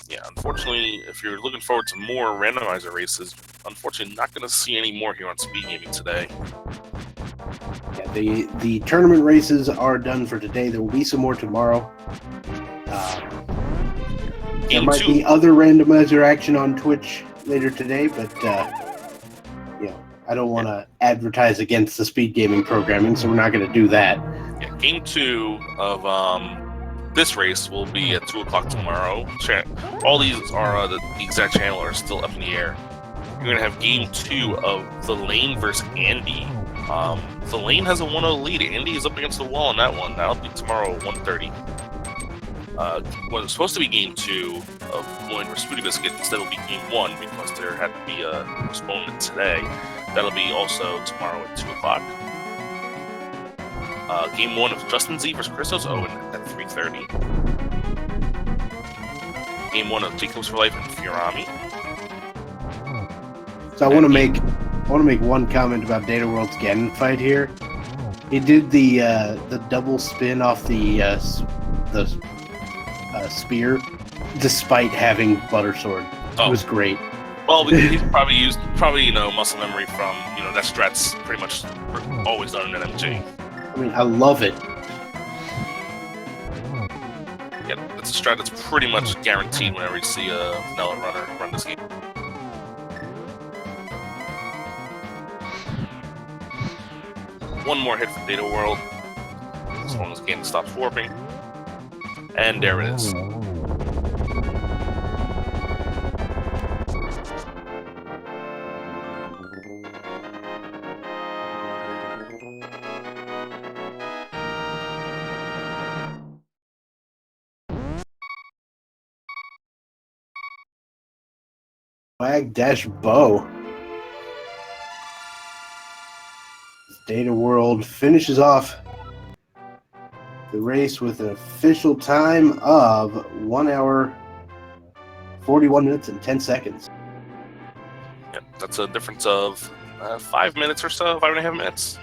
Yeah, unfortunately, if you're looking forward to more randomizer races, unfortunately not going to see any more here on Speed Gaming today. Yeah, the tournament races are done for today. There will be some more tomorrow. There might be other randomizer action on Twitch later today, but I don't want to advertise against the Speed Gaming programming, so we're not going to do that. Yeah, Game 2 of this race will be at 2 o'clock tomorrow. All these are the exact channel are still up in the air. You're going to have Game 2 of The Lane versus Andy. The Lane has a 1-0 lead. Andy is up against the wall on that one. That'll be tomorrow at 1:30. What was supposed to be Game 2 of Lloyd versus Spooty Biscuit, instead will be Game 1 because there had to be a postponement today. That'll be also tomorrow at 2 o'clock. Game 1 of Justin Z versus Christos Owen at 3:30. Game 1 of Jacobs for Life and Fiorami. So I want to make I want to make one comment about dataworld's Ganon fight here. He did the double spin off the spear, despite having Butter Sword. It was great. Well, he's probably muscle memory from that strat's pretty much always done in MG. I mean, I love it. Yeah, it's a strat that's pretty much guaranteed whenever you see a vanilla runner run this game. One more hit for Data World. As long as Ganon stops warping. And there it is. Wag dash bow. Data World finishes off the race with an official time of 1 hour, 41 minutes, and 10 seconds. Yep, that's a difference of 5 minutes or so, 5.5 minutes.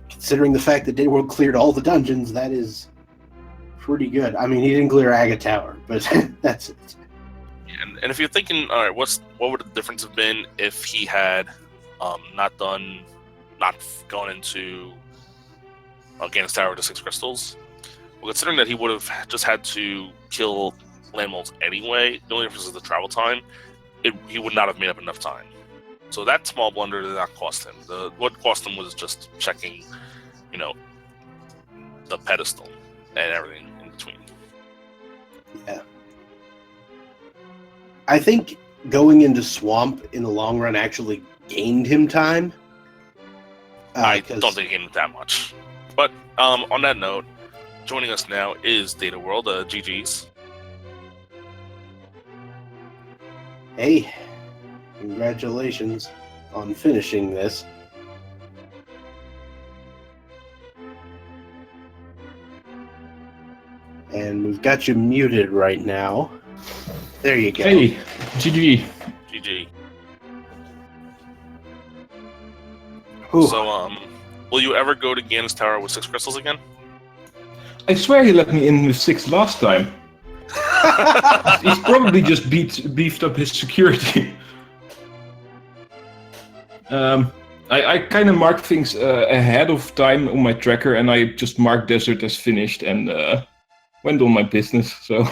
Considering the fact that Data World cleared all the dungeons, that is pretty good. I mean, he didn't clear Aga Tower, but that's it. And if you're thinking, all right, what would the difference have been if he had not gone into Ganon's Tower with the 6 crystals? Well, considering that he would have just had to kill landmolds anyway, the only difference is the travel time. He would not have made up enough time. So that small blunder did not cost him. What cost him was just checking, the pedestal and everything in between. Yeah. I think going into Swamp in the long run actually gained him time. I don't think he gained that much. But on that note, joining us now is Data World. GG's. Hey, congratulations on finishing this. And we've got you muted right now. There you go. Hey, GG. GG. Whew. So, will you ever go to Ganon's Tower with 6 crystals again? I swear he let me in with 6 last time. He's probably just beefed up his security. I kind of mark things ahead of time on my tracker, and I just marked desert as finished and went on my business. So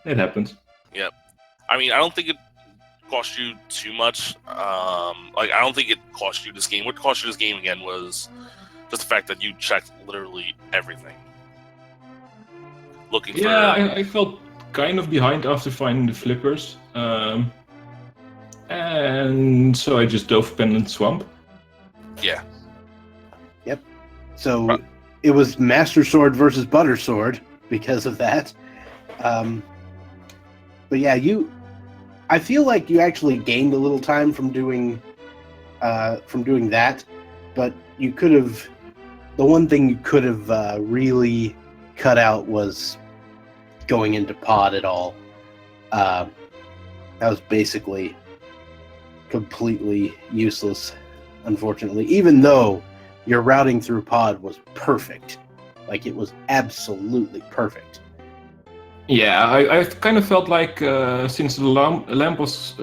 it happens. Yep. I mean, I don't think it cost you too much. I don't think it cost you this game. What cost you this game again was just the fact that you checked literally everything. Looking for... Yeah, I felt kind of behind after finding the flippers. And so I just dove Pendant Swamp. Yeah. Yep. So it was Master Sword versus Butter Sword because of that. But yeah, I feel like you actually gained a little time from doing that, but you could have. The one thing you could have really cut out was going into pod at all. That was basically completely useless, unfortunately, even though your routing through pod was perfect. Like, it was absolutely perfect. Yeah, I kind of felt like since the lamp was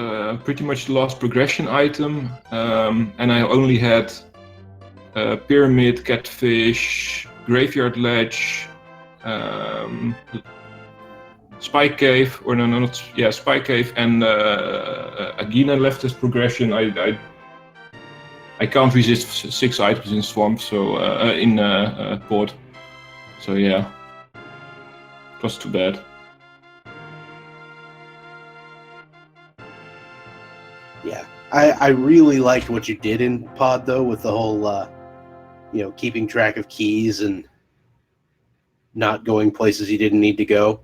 pretty much the last progression item, and I only had Pyramid, Catfish, Graveyard Ledge, Spy Cave, Spy Cave, and Agina left as progression. I can't resist 6 items in Swamp, so in Port. So yeah, it was too bad. Yeah, I really liked what you did in pod though, with the whole keeping track of keys and not going places you didn't need to go.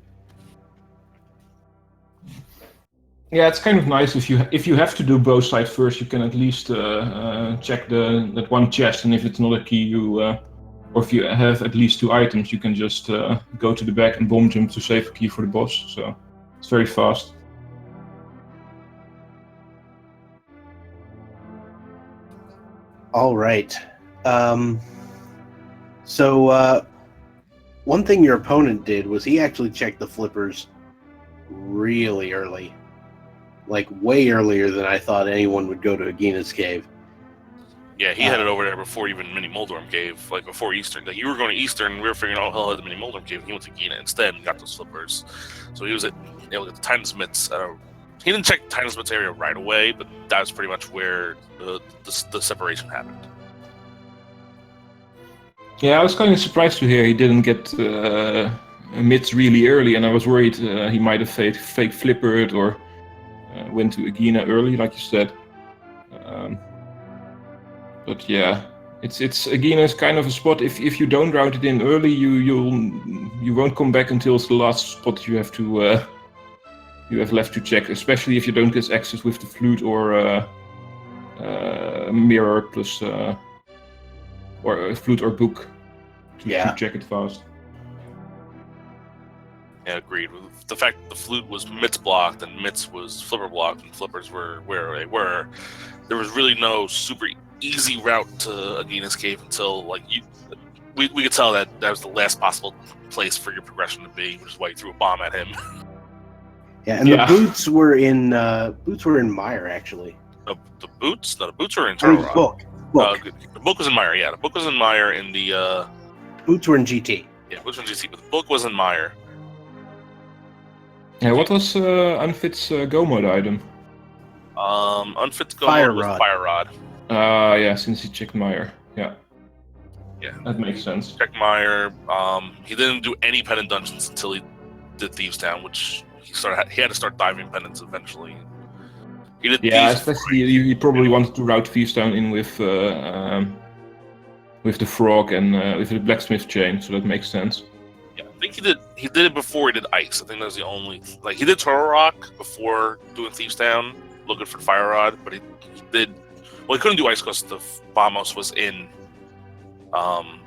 Yeah, it's kind of nice if you have to do both sides first, you can at least check that one chest, and if it's not a key, you Or if you have at least 2 items, you can just go to the back and bomb jump to save a key for the boss. So it's very fast. All right. So one thing your opponent did was he actually checked the flippers really early. Like way earlier than I thought anyone would go to Agina's cave. Yeah, he headed over there before even Mini Moldorm Cave, like before Eastern. Like you were going to Eastern, we were figuring out how the Mini Moldorm Cave. He went to Gina instead and got those flippers. So he was able to get the Titan's he didn't check the Titan's area right away, but that was pretty much where the separation happened. Yeah, I was kind of surprised to hear he didn't get mids really early, and I was worried he might have fake flippered or went to Agina early, like you said. But yeah, it's Agina is kind of a spot. If you don't route it in early, you won't come back until it's the last spot you have left to check. Especially if you don't get access with the flute or mirror plus or a flute or book to check it fast. Yeah, agreed. The fact that the flute was mitts blocked and mitts was flipper blocked and flippers were where they were, there was really no super easy route to Agina's cave until we could tell that was the last possible place for your progression to be, which is why you threw a bomb at him. Yeah, and the boots were in Mire actually. The boots? No, the boots were in Turtle Rock. Book. The book was in Mire. Yeah, the book was in Mire. In the boots were in GT. Yeah, boots were in GT, but the book was in Mire. Yeah, what was Unfit's Go mode item? Unfit's Go mode was Fire Rod. Yeah, since he checked Mire. Yeah, that makes sense. Check Mire. He didn't do any pendant dungeons until he did Thieves Town, which he had to start diving pendants eventually. He did especially you probably wanted to route Thieves Town in with the frog and with the blacksmith chain, so that makes sense. Yeah, I think he did it before he did Ice. I think that was the only he did Turtle Rock before doing Thieves Town, looking for Fire Rod, but he did. Well, he couldn't do Ice because the Bombos was in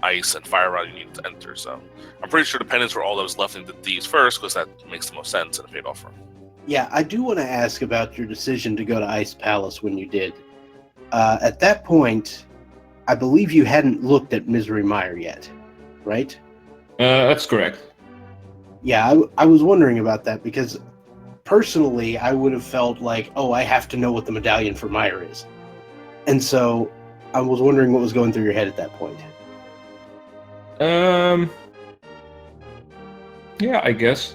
Ice and Fire Rod you needed to enter. So I'm pretty sure the pendants were all that was left in the Thieves first because that makes the most sense and it paid off for him. Yeah, I do want to ask about your decision to go to Ice Palace when you did. At that point, I believe you hadn't looked at Misery Mire yet, right? That's correct. Yeah, I was wondering about that because personally, I would have felt like, oh, I have to know what the medallion for Mire is. And so I was wondering what was going through your head at that point. Yeah, I guess.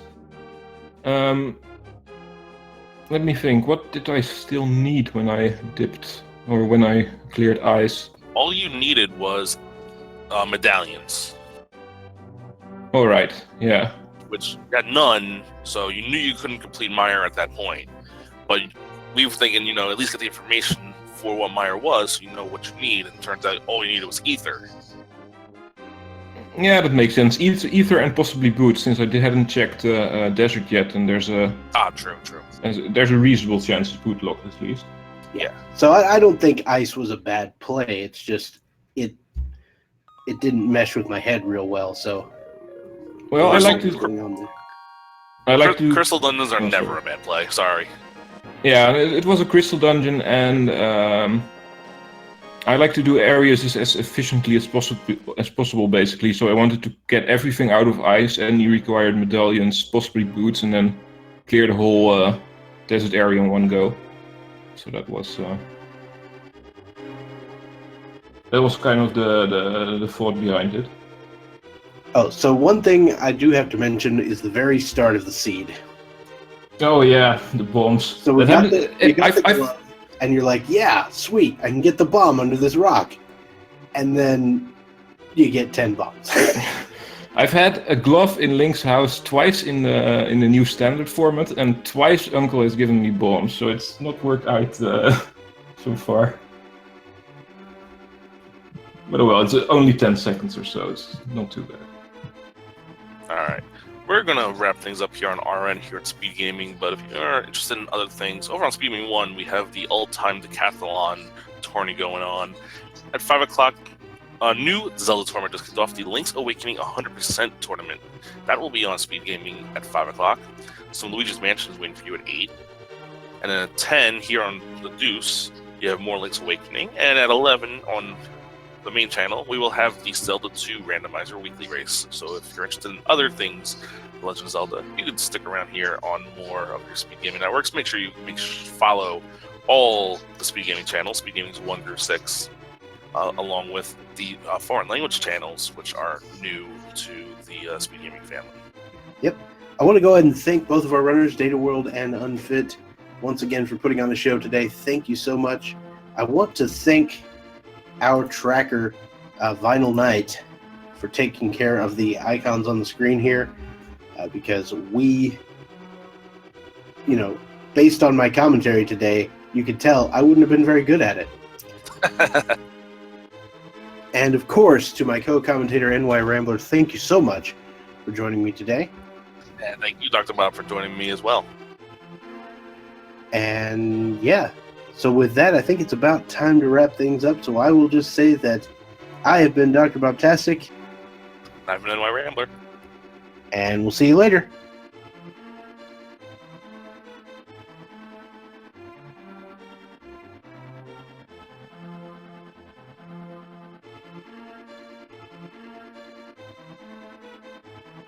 Let me think. What did I still need when I dipped or when I cleared Ice? All you needed was medallions. All right. Yeah. Which you had none, so you knew you couldn't complete Mire at that point. But we were thinking, at least get the information for what Mire was, so you know what you need. And it turns out all you needed was Ether. Yeah, that makes sense. Ether and possibly boots, since I hadn't checked Desert yet, and there's a true. There's a reasonable chance it's boot locked at least. Yeah. So I don't think Ice was a bad play. It's just it didn't mesh with my head real well. So. Well, I like to. Crystal dungeons are never a bad play. Sorry. Yeah, it was a crystal dungeon, and I like to do areas as efficiently as possible, basically. So I wanted to get everything out of Ice, any required medallions, possibly boots, and then clear the whole desert area in one go. So that was kind of the thought behind it. Oh, so one thing I do have to mention is the very start of the seed. Oh yeah, the bombs. So we got the glove, and you're like, yeah, sweet, I can get the bomb under this rock. And then you get 10 bombs. I've had a glove in Link's house twice in the new standard format, and twice Uncle has given me bombs, so it's not worked out so far. But well, it's only 10 seconds or so, it's not too bad. Alright, we're gonna wrap things up here on our end here at Speed Gaming, but if you are interested in other things, over on Speed Gaming 1, we have the all-time decathlon tourney going on. At 5 o'clock A new Zelda tournament just kicked off, the Link's Awakening 100% tournament. That will be on Speed Gaming at 5 o'clock. Some Luigi's Mansion is waiting for you at 8. And then at 10, here on the Deuce, you have more Link's Awakening. And at 11, on the main channel, we will have the Zelda 2 Randomizer weekly race. So if you're interested in other things, The Legend of Zelda, you can stick around here on more of your Speed Gaming networks. Make sure you follow all the Speed Gaming channels, Speed Gaming's 1 through 6. Along with the foreign language channels, which are new to the Speed Gaming family. Yep. I want to go ahead and thank both of our runners, dataworld and Unfit, once again for putting on the show today. Thank you so much. I want to thank our tracker, Vinyl Knight, for taking care of the icons on the screen here, because we, based on my commentary today, you could tell I wouldn't have been very good at it. And of course, to my co-commentator, NY Rambler, thank you so much for joining me today. And thank you, Dr. Bob, for joining me as well. And yeah, so with that, I think it's about time to wrap things up. So I will just say that I have been Dr. Bobtastic. I've been NY Rambler. And we'll see you later.